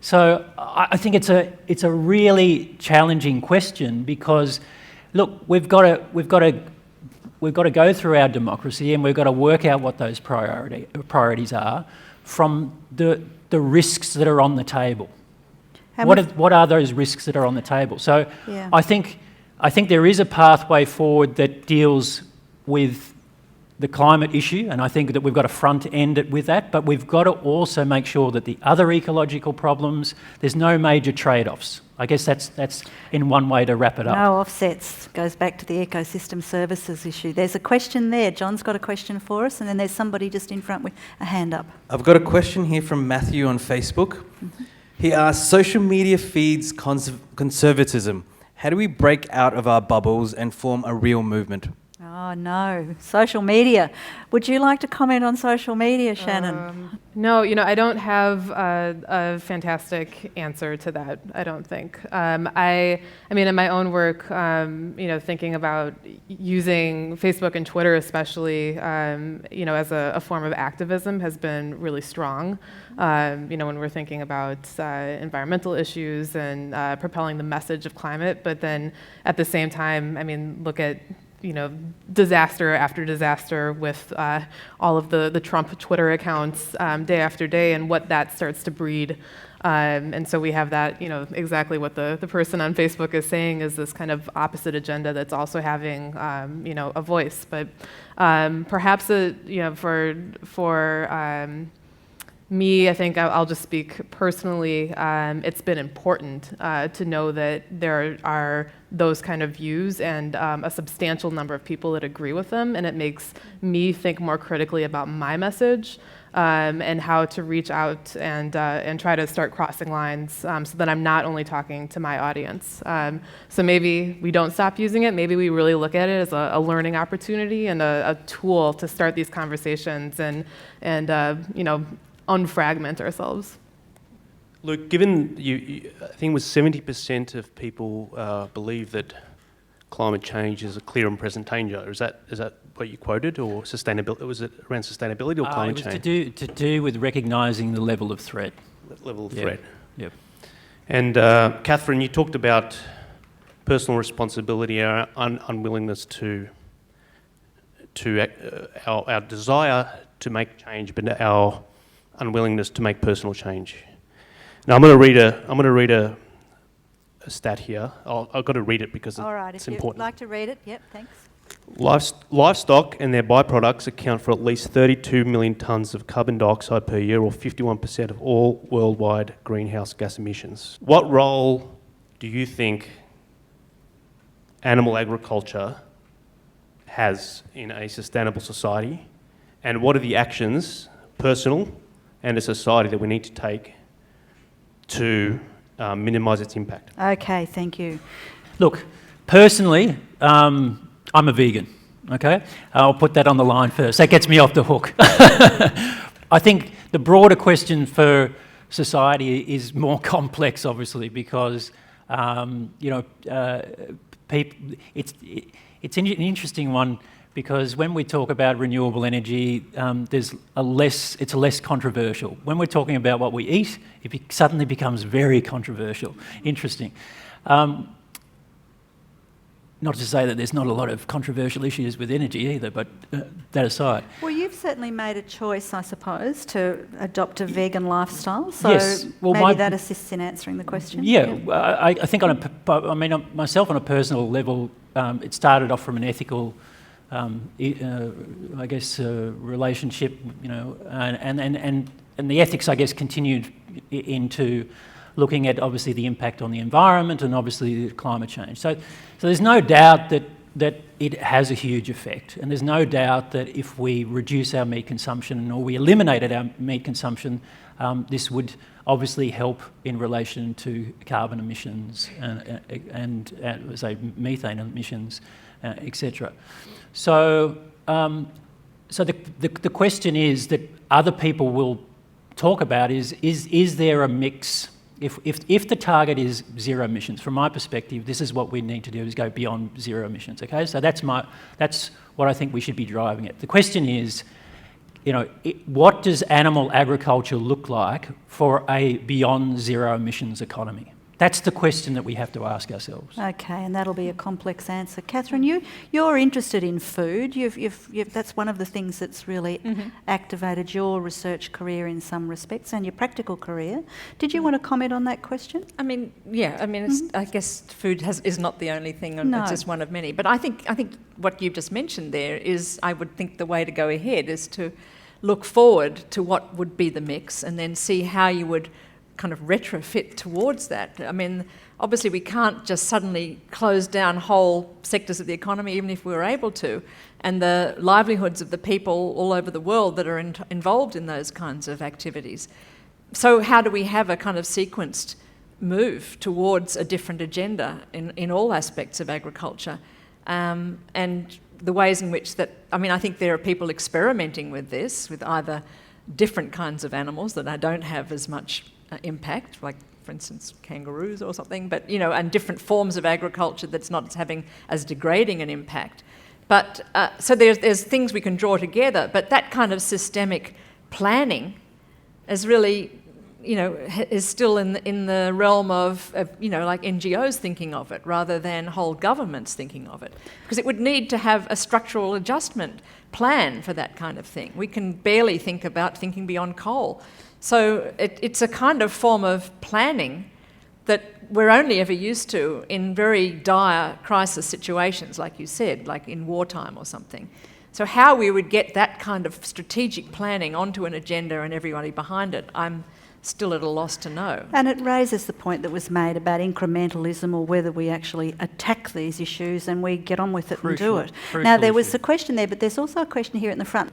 So I think it's a really challenging question, because, look, we've got to go through our democracy, and we've got to work out what those priorities are from the risks that are on the table. What are those risks that are on the table? So Yeah. I think there is a pathway forward that deals with the climate issue, and I think that we've got to front end it with that, but we've got to also make sure that the other ecological problems, there's no major trade-offs. I guess that's in one way to wrap it up. No offsets. Goes back to the ecosystem services issue. There's a question there. John's got a question for us, and then there's somebody just in front with a hand up. I've got a question here from Matthew on Facebook. He asks, social media feeds conservatism. How do we break out of our bubbles and form a real movement? Oh, no. Social media. Would you like to comment on social media, Shannon? No, you know, I don't have a fantastic answer to that, I don't think. I mean, in my own work, you know, thinking about using Facebook and Twitter especially, you know, as a form of activism has been really strong. You know, when we're thinking about environmental issues and propelling the message of climate, but then at the same time, I mean, look at disaster after disaster with all of the Trump Twitter accounts day after day, and what that starts to breed. And so we have that, exactly what the person on Facebook is saying is this kind of opposite agenda that's also having, a voice. But perhaps, for me, I think I'll just speak personally. It's been important to know that there are those kind of views and a substantial number of people that agree with them, and it makes me think more critically about my message and how to reach out and try to start crossing lines so that I'm not only talking to my audience. So maybe we don't stop using it. Maybe we really look at it as a learning opportunity and a tool to start these conversations and unfragment ourselves. Luke, given I think it was 70% of people believe that climate change is a clear and present danger. Is that what you quoted, or sustainability? Was it around sustainability or climate change? It was to do with recognising the level of threat. Level of threat. Yep. And Katherine, you talked about personal responsibility, our unwillingness to our desire to make change, but our unwillingness to make personal change. Now I'm going to read a stat here. I've got to read it because All right, it's if important. you'd like to read it, yep, thanks. Livestock and their byproducts account for at least 32 million tonnes of carbon dioxide per year, or 51% of all worldwide greenhouse gas emissions. What role do you think animal agriculture has in a sustainable society, and what are the actions, personal and a society, that we need to take to minimise its impact? Okay, thank you. Look, personally, I'm a vegan, okay? I'll put that on the line first. That gets me off the hook. I think the broader question for society is more complex, obviously, because, it's an interesting one, because when we talk about renewable energy, it's less controversial. When we're talking about what we eat, it suddenly becomes very controversial. Interesting. Not to say that there's not a lot of controversial issues with energy either, but that aside. Well, you've certainly made a choice, I suppose, to adopt a vegan lifestyle, so yes. Well, maybe that assists in answering the question. Yeah, I think myself on a personal level, it started off from an ethical relationship, and the ethics, I guess, continued into looking at obviously the impact on the environment and obviously climate change. So there's no doubt that it has a huge effect, and there's no doubt that if we reduce our meat consumption or we eliminated our meat consumption, this would obviously help in relation to carbon emissions and say methane emissions, etc. So the question is that other people will talk about is there a mix? If the target is zero emissions, from my perspective, this is what we need to do, is go beyond zero emissions. Okay, so that's what I think we should be driving at. The question is, what does animal agriculture look like for a beyond zero emissions economy? That's the question that we have to ask ourselves. Okay, and that'll be a complex answer. Katherine, you're interested in food. That's one of the things that's really activated your research career in some respects, and your practical career. Did you want to comment on that question? I guess food is not the only thing, and it's just one of many. But I think what you've just mentioned there is, I would think the way to go ahead is to look forward to what would be the mix, and then see how you would kind of retrofit towards that. I mean, obviously we can't just suddenly close down whole sectors of the economy, even if we were able to, and the livelihoods of the people all over the world that are involved in those kinds of activities. So how do we have a kind of sequenced move towards a different agenda in all aspects of agriculture? And the ways in which that, I think there are people experimenting with this, with either different kinds of animals that don't have as much impact, like for instance kangaroos or something, but and different forms of agriculture that's not having as degrading an impact. But so there's things we can draw together, but that kind of systemic planning is really is still in the realm of like NGOs thinking of it rather than whole governments thinking of it. Because it would need to have a structural adjustment plan for that kind of thing. We can barely think about thinking beyond coal. So it's a kind of form of planning that we're only ever used to in very dire crisis situations, like you said, like in wartime or something. So how we would get that kind of strategic planning onto an agenda and everybody behind it, I'm still at a loss to know. And it raises the point that was made about incrementalism, or whether we actually attack these issues and we get on with it and do it. Now, there was a question there, but there's also a question here in the front.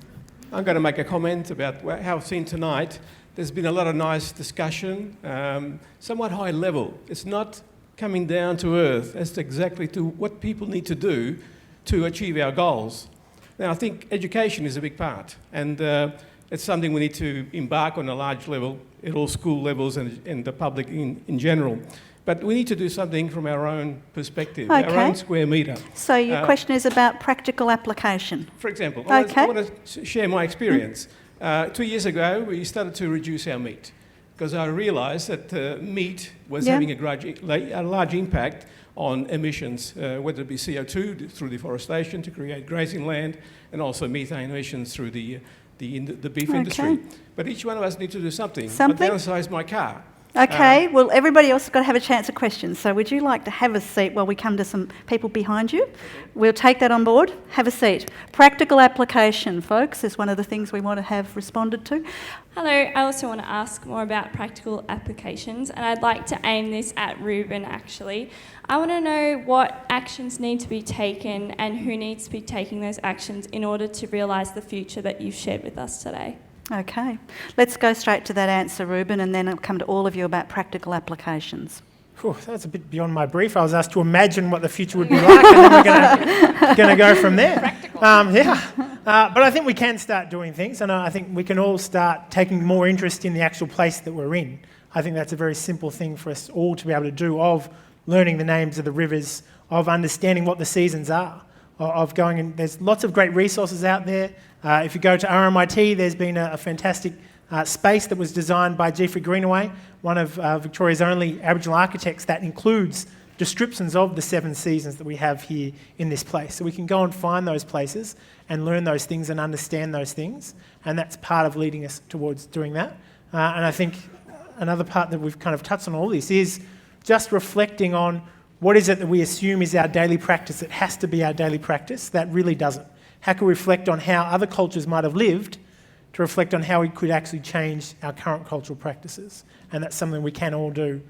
I'm going to make a comment about how I've seen tonight. There's been a lot of nice discussion, somewhat high level. It's not coming down to earth as to exactly to what people need to do to achieve our goals. Now, I think education is a big part, and it's something we need to embark on a large level at all school levels and the public in general. But we need to do something from our own perspective, our own square metre. So your question is about practical application. For example, I want to share my experience. 2 years ago, we started to reduce our meat because I realised that meat was having a large impact on emissions, whether it be CO2 through deforestation to create grazing land, and also methane emissions through the beef industry. But each one of us needs to do something. I downsized my car. Okay, well, everybody else has got to have a chance of questions. So would you like to have a seat while we come to some people behind you? We'll take that on board. Have a seat. Practical application, folks, is one of the things we want to have responded to. Hello, I also want to ask more about practical applications, and I'd like to aim this at Ruben, actually. I want to know what actions need to be taken and who needs to be taking those actions in order to realise the future that you've shared with us today. Okay, let's go straight to that answer, Ruben, and then I'll come to all of you about practical applications. Whew, that's a bit beyond my brief. I was asked to imagine what the future would be like, and then we're going to go from there. But I think we can start doing things, and I think we can all start taking more interest in the actual place that we're in. I think that's a very simple thing for us all to be able to do, of learning the names of the rivers, of understanding what the seasons are, of going and there's lots of great resources out there. If you go to RMIT, there's been a fantastic space that was designed by Geoffrey Greenaway, one of Victoria's only Aboriginal architects, that includes descriptions of the 7 seasons that we have here in this place. So we can go and find those places and learn those things and understand those things, and that's part of leading us towards doing that. And I think another part that we've kind of touched on all this is just reflecting on what is it that we assume is our daily practice. It has to be our daily practice. That really doesn't. How can we reflect on how other cultures might have lived to reflect on how we could actually change our current cultural practices? And that's something we can all do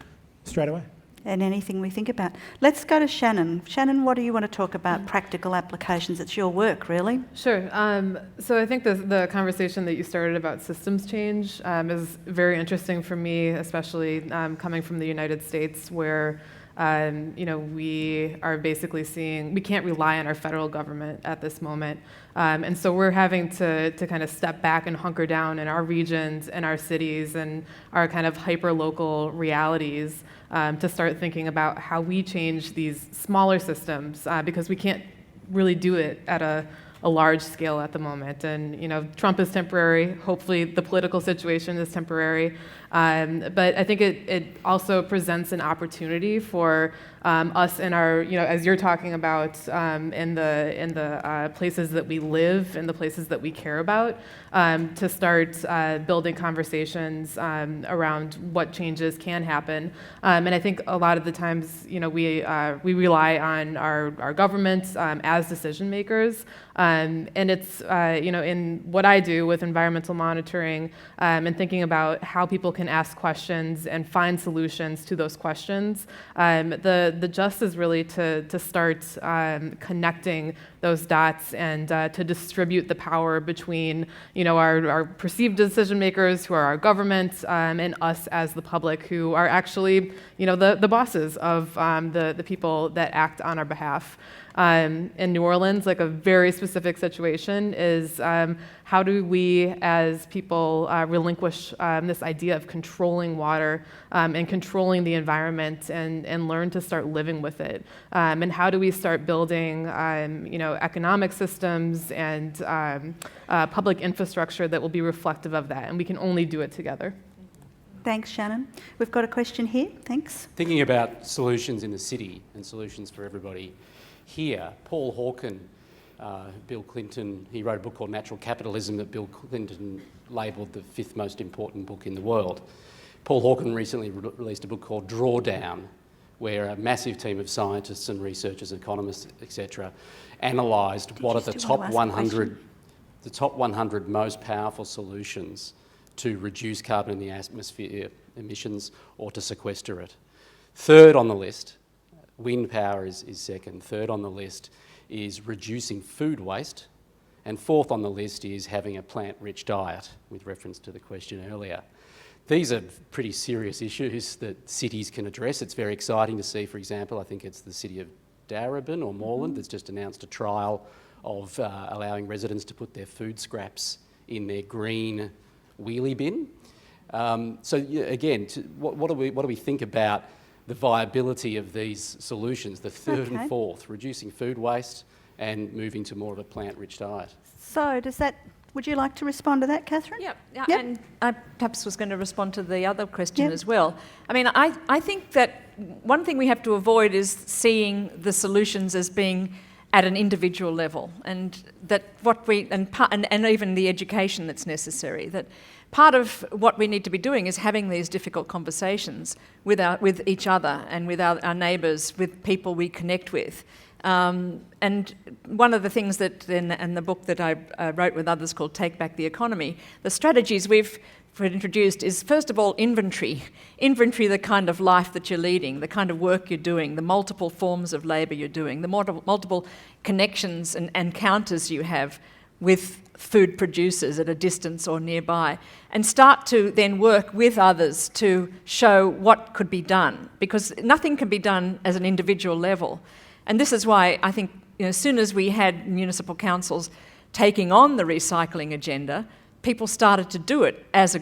straight away. And anything we think about. Let's go to Shannon. Shannon, what do you want to talk about? Practical applications. It's your work, really. Sure. So I think the conversation that you started about systems change is very interesting for me, especially coming from the United States, where we are basically seeing we can't rely on our federal government at this moment. And so we're having to kind of step back and hunker down in our regions and our cities and our kind of hyper-local realities to start thinking about how we change these smaller systems, because we can't really do it at a large scale at the moment. And Trump is temporary. Hopefully the political situation is temporary. But I think it also presents an opportunity for us in our, as you're talking about, in the places that we live, in the places that we care about, to start building conversations around what changes can happen. And I think a lot of the times, we rely on our governments as decision makers. And it's, in what I do with environmental monitoring and thinking about how people can ask questions and find solutions to those questions, the just is really to start connecting those dots and to distribute the power between, our perceived decision makers, who are our government, and us as the public, who are actually, the bosses of the people that act on our behalf. In New Orleans, like a very specific situation is how do we as people relinquish this idea of controlling water and controlling the environment and learn to start living with it? And how do we start building economic systems and public infrastructure that will be reflective of that? And we can only do it together. Thanks, Shannon. We've got a question here. Thanks. Thinking about solutions in the city and solutions for everybody here, Paul Hawken, Bill Clinton, he wrote a book called Natural Capitalism that Bill Clinton labelled the 5th most important book in the world. Paul Hawken recently released a book called Drawdown, where a massive team of scientists and researchers, economists, etc., analysed what are the top 100 most powerful solutions to reduce carbon in the atmosphere emissions or to sequester it. Third on the list, wind power is second. Third on the list is reducing food waste. And fourth on the list is having a plant-rich diet, with reference to the question earlier. These are pretty serious issues that cities can address. It's very exciting to see, for example, I think it's the city of Darebin or Moreland that's just announced a trial of allowing residents to put their food scraps in their green wheelie bin. Again, what do we think about the viability of these solutions, the third and fourth, reducing food waste and moving to more of a plant-rich diet? So would you like to respond to that, Katherine? Yeah, Yep. and I perhaps was going to respond to the other question as well. I mean, I think that one thing we have to avoid is seeing the solutions as being at an individual level, and that and even the education that's necessary. That part of what we need to be doing is having these difficult conversations with each other and with our neighbours, with people we connect with. And one of the things that in the book that I wrote with others called Take Back the Economy, the strategies we've introduced is, first of all, inventory the kind of life that you're leading, the kind of work you're doing, the multiple forms of labour you're doing, the multiple connections and encounters you have with food producers at a distance or nearby, and start to then work with others to show what could be done, because nothing can be done as an individual level. And this is why I think, as soon as we had municipal councils taking on the recycling agenda, people started to do it as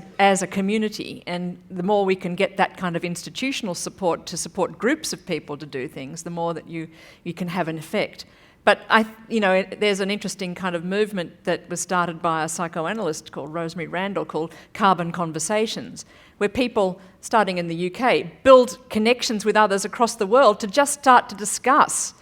a community. And the more we can get that kind of institutional support to support groups of people to do things, the more that you can have an effect. But there's an interesting kind of movement that was started by a psychoanalyst called Rosemary Randall called Carbon Conversations, where people, starting in the UK, build connections with others across the world to just start to discuss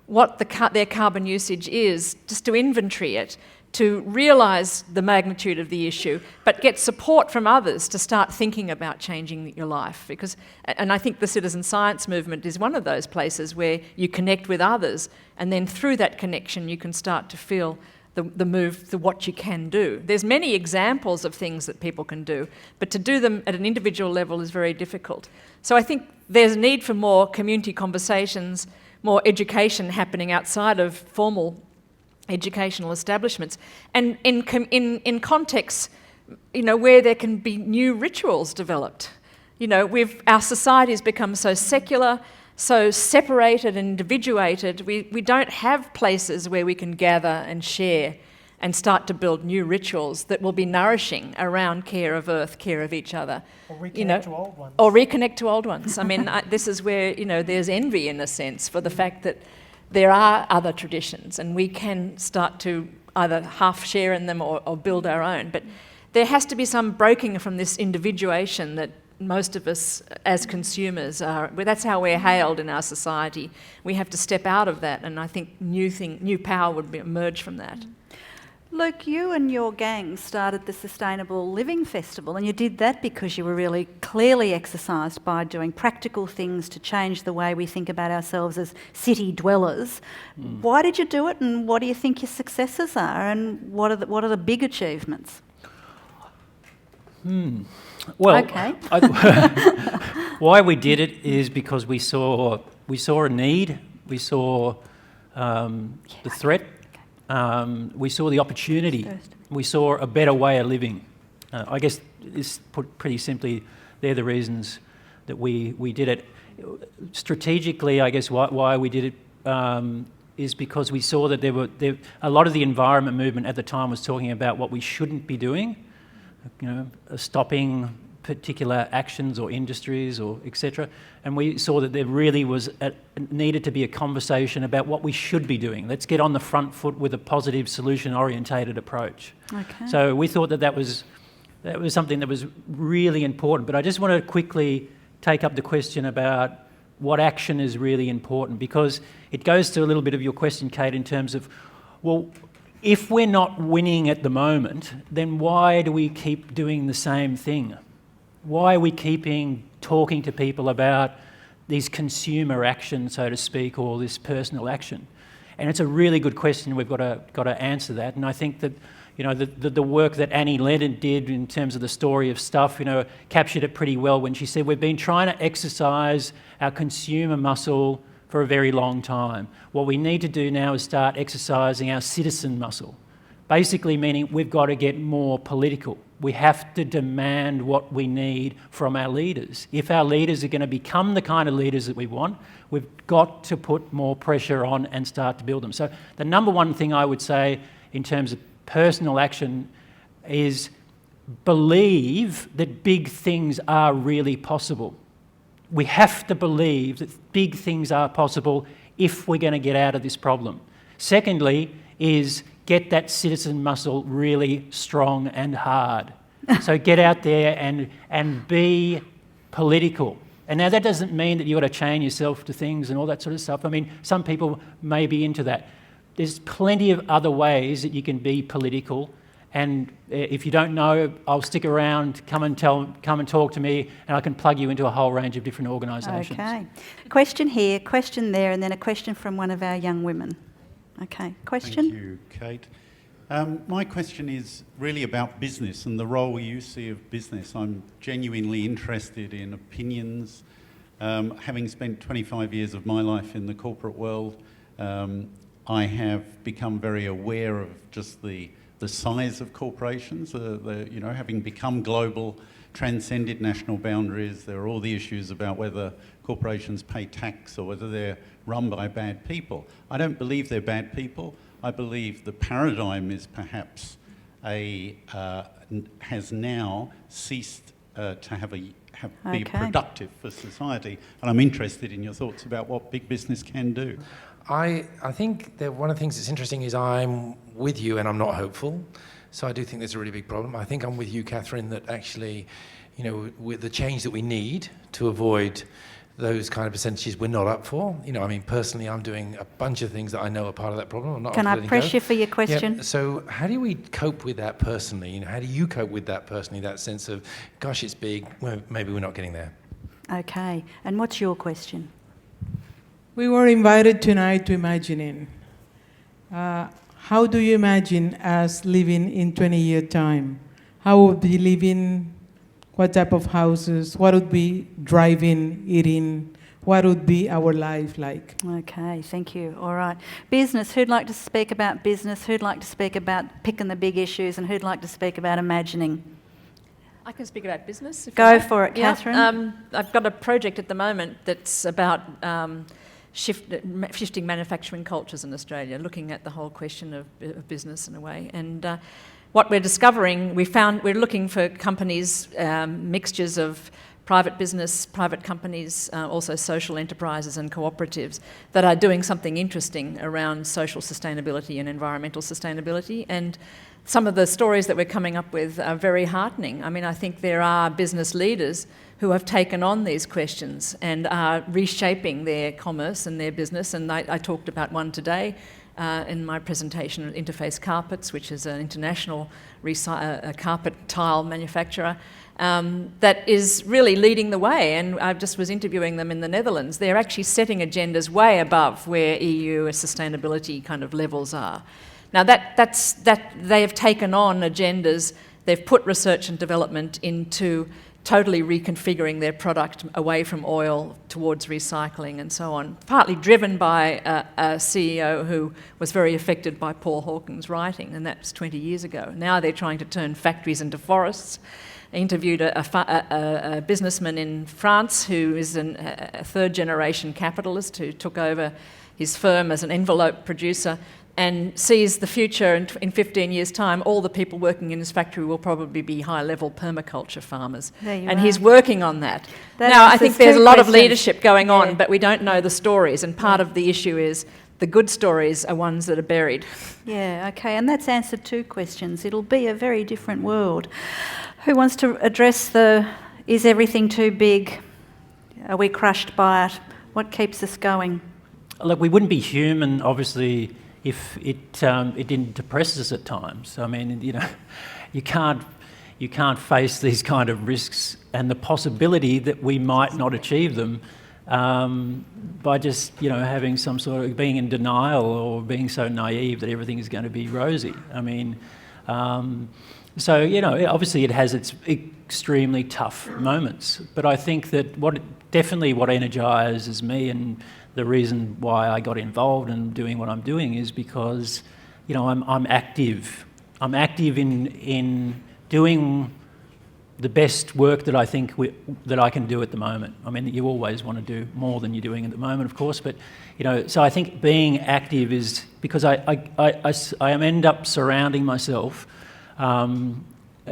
what their carbon usage is, just to inventory it, to realise the magnitude of the issue, but get support from others to start thinking about changing your life. And I think the citizen science movement is one of those places where you connect with others, and then through that connection you can start to feel the move to what you can do. There's many examples of things that people can do, but to do them at an individual level is very difficult. So I think there's a need for more community conversations, more education happening outside of formal educational establishments, and in contexts, where there can be new rituals developed. Our society has become so secular, so separated and individuated. We don't have places where we can gather and share and start to build new rituals that will be nourishing around care of earth, care of each other. Or reconnect to old ones. Or reconnect to old ones. I mean, this is where, there's envy in a sense for the fact that there are other traditions and we can start to either half share in them or build our own. But there has to be some breaking from this individuation that most of us as consumers are. That's how we're hailed in our society. We have to step out of that, and I think new power would emerge from that. Luke, you and your gang started the Sustainable Living Festival, and you did that because you were really clearly exercised by doing practical things to change the way we think about ourselves as city dwellers. Why did you do it, and what do you think your successes are, and what are the big achievements? Well, okay. Why we did it is because we saw a need, we saw the threat, we saw the opportunity, we saw a better way of living. I guess it's put pretty simply, they're the reasons that we did it. Strategically, I guess why we did it is because we saw that a lot of the environment movement at the time was talking about what we shouldn't be doing, stopping particular actions or industries or etc. And we saw that there really needed to be a conversation about what we should be doing. Let's get on the front foot with a positive solution-orientated approach. Okay. So we thought that That was something that was really important. But I just want to quickly take up the question about what action is really important, because it goes to a little bit of your question, Kate, in terms of, well, if we're not winning at the moment, then why do we keep doing the same thing? Why are we keeping talking to people about these consumer actions, so to speak, or this personal action? And it's a really good question. We've got to answer that. And I think that, you know, the work that Annie Lennon did in terms of the story of stuff, you know, captured it pretty well when she said we've been trying to exercise our consumer muscle for a very long time. What we need to do now is start exercising our citizen muscle. Basically meaning we've got to get more political. We have to demand what we need from our leaders. If our leaders are going to become the kind of leaders that we want, we've got to put more pressure on and start to build them. So the number one thing I would say in terms of personal action is believe that big things are really possible. We have to believe that big things are possible if we're going to get out of this problem. Secondly is get that citizen muscle really strong and hard. So get out there and be political. And now that doesn't mean that you've got to chain yourself to things and all that sort of stuff. I mean, some people may be into that. There's plenty of other ways that you can be political. And if you don't know, I'll stick around, come and talk to me, and I can plug you into a whole range of different organisations. Okay. Question here, question there, and then a question from one of our young women. Okay, question? Thank you, Kate. My question is really about business and the role you see of business. I'm genuinely interested in opinions. Having spent 25 years of my life in the corporate world, I have become very aware of just the size of corporations. You know, having become global, transcended national boundaries, there are all the issues about whether corporations pay tax or whether they're run by bad people. I don't believe they're bad people. I believe the paradigm is perhaps has now ceased to be productive for society. And I'm interested in your thoughts about what big business can do. I think that one of the things that's interesting is I'm with you and I'm not hopeful. So I do think there's a really big problem. I think I'm with you, Katherine, that actually, you know, with the change that we need to avoid those kind of percentages we're not up for. You know, I mean, personally, I'm doing a bunch of things that I know are part of that problem. I'm not Can I press you for your question? Yeah, so how do we cope with that personally? You know, how do you cope with that personally, that sense of, gosh, it's big, well, maybe we're not getting there? Okay, and what's your question? We were invited tonight to imagining. How do you imagine us living in 20-year time? How would we live in? What type of houses? What would be driving, eating? What would be our life like? Okay, thank you. All right. Business. Who'd like to speak about business? Who'd like to speak about picking the big issues? And who'd like to speak about imagining? I can speak about business. Go for it, Katherine. Yeah. I've got a project at the moment that's about shifting manufacturing cultures in Australia, looking at the whole question of business in a way. And what we're discovering, we're looking for companies, mixtures of private business, private companies, also social enterprises and cooperatives that are doing something interesting around social sustainability and environmental sustainability. And some of the stories that we're coming up with are very heartening. I mean, I think there are business leaders who have taken on these questions and are reshaping their commerce and their business. And I talked about one today in my presentation, Interface Carpets, which is an international carpet tile manufacturer that is really leading the way. And I just was interviewing them in the Netherlands. They're actually setting agendas way above where EU sustainability kind of levels are. Now that they have taken on agendas, they've put research and development into totally reconfiguring their product away from oil towards recycling and so on, partly driven by a CEO who was very affected by Paul Hawken's writing, and that was 20 years ago. Now they're trying to turn factories into forests. I interviewed a businessman in France who is a third-generation capitalist who took over his firm as an envelope producer and sees the future in 15 years' time, all the people working in his factory will probably be high-level permaculture farmers. And he's working on that. Now, I think there's a lot of leadership going on, but we don't know the stories, and part of the issue is the good stories are ones that are buried. Yeah, okay, and that's answered 2 questions. It'll be a very different world. Who wants to address is everything too big? Are we crushed by it? What keeps us going? Look, we wouldn't be human, obviously, if it didn't depress us at times. I mean, you can't face these kind of risks and the possibility that we might not achieve them by just, having some sort of being in denial or being so naive that everything is going to be rosy. I mean, obviously it has its extremely tough moments, but I think that what energises me and the reason why I got involved in doing what I'm doing is because, I'm active. I'm active in doing the best work that I think that I can do at the moment. I mean, you always want to do more than you're doing at the moment, of course, but, so I think being active is because I end up surrounding myself.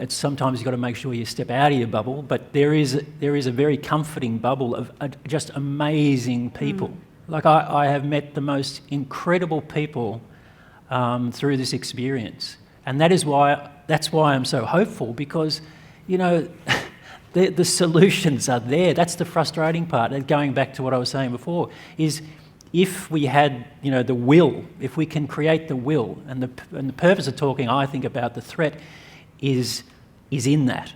Sometimes you've got to make sure you step out of your bubble, but there is a very comforting bubble of just amazing people. Like I have met the most incredible people through this experience, and that's why I'm so hopeful, because the solutions are there. That's the frustrating part. And going back to what I was saying before, is if we had the will, if we can create the will, and the purpose of talking, I think, about the threat is in that.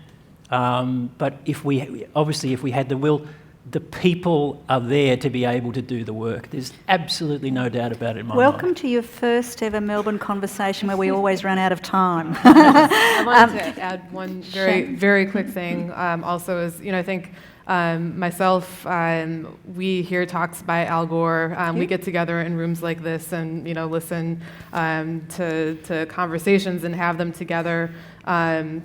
But if we had the will, the people are there to be able to do the work. There's absolutely no doubt about it in my mind. Welcome to your first ever Melbourne conversation where we always run out of time. I wanted to add one very quick thing. Also, is I think myself, we hear talks by Al Gore. We get together in rooms like this and listen to conversations and have them together.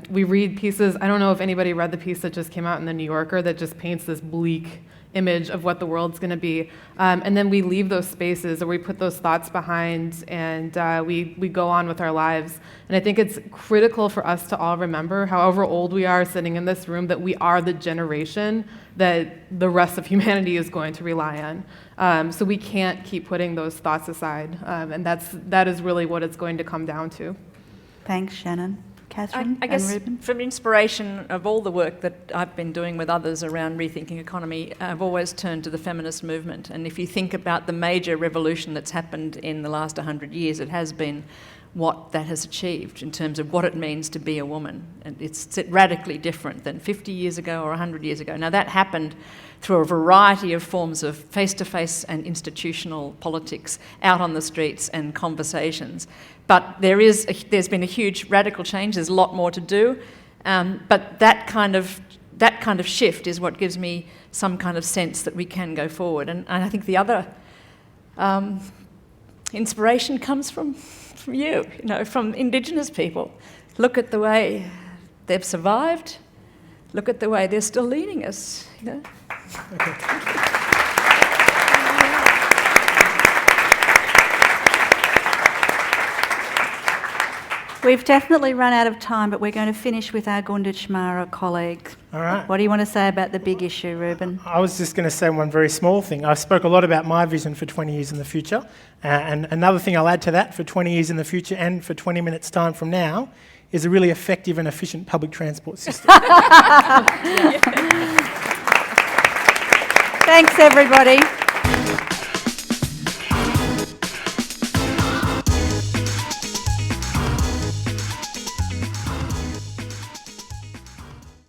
We read pieces. I don't know if anybody read the piece that just came out in the New Yorker that just paints this bleak image of what the world's going to be. And then we leave those spaces, or we put those thoughts behind, and we go on with our lives. And I think it's critical for us to all remember, however old we are sitting in this room, that we are the generation that the rest of humanity is going to rely on. So we can't keep putting those thoughts aside. And that is really what it's going to come down to. Thanks, Shannon. Katherine, I guess Ruben? from inspiration of all the work that I've been doing with others around rethinking economy, I've always turned to the feminist movement. And if you think about the major revolution that's happened in the last 100 years, it has been what that has achieved in terms of what it means to be a woman. And it's radically different than 50 years ago or 100 years ago. Now, that happened through a variety of forms of face-to-face and institutional politics, out on the streets and conversations. But there's been a huge radical change. There's a lot more to do. But that kind of shift is what gives me some kind of sense that we can go forward. And I think the other inspiration comes from you, from Indigenous people. Look at the way they've survived. Look at the way they're still leading us. Okay. We've definitely run out of time, but we're going to finish with our Gunditjmara colleague. All right. What do you want to say about the big issue, Ruben? I was just going to say one very small thing. I spoke a lot about my vision for 20 years in the future. And another thing I'll add to that for 20 years in the future and for 20 minutes' time from now is a really effective and efficient public transport system. Thanks, everybody.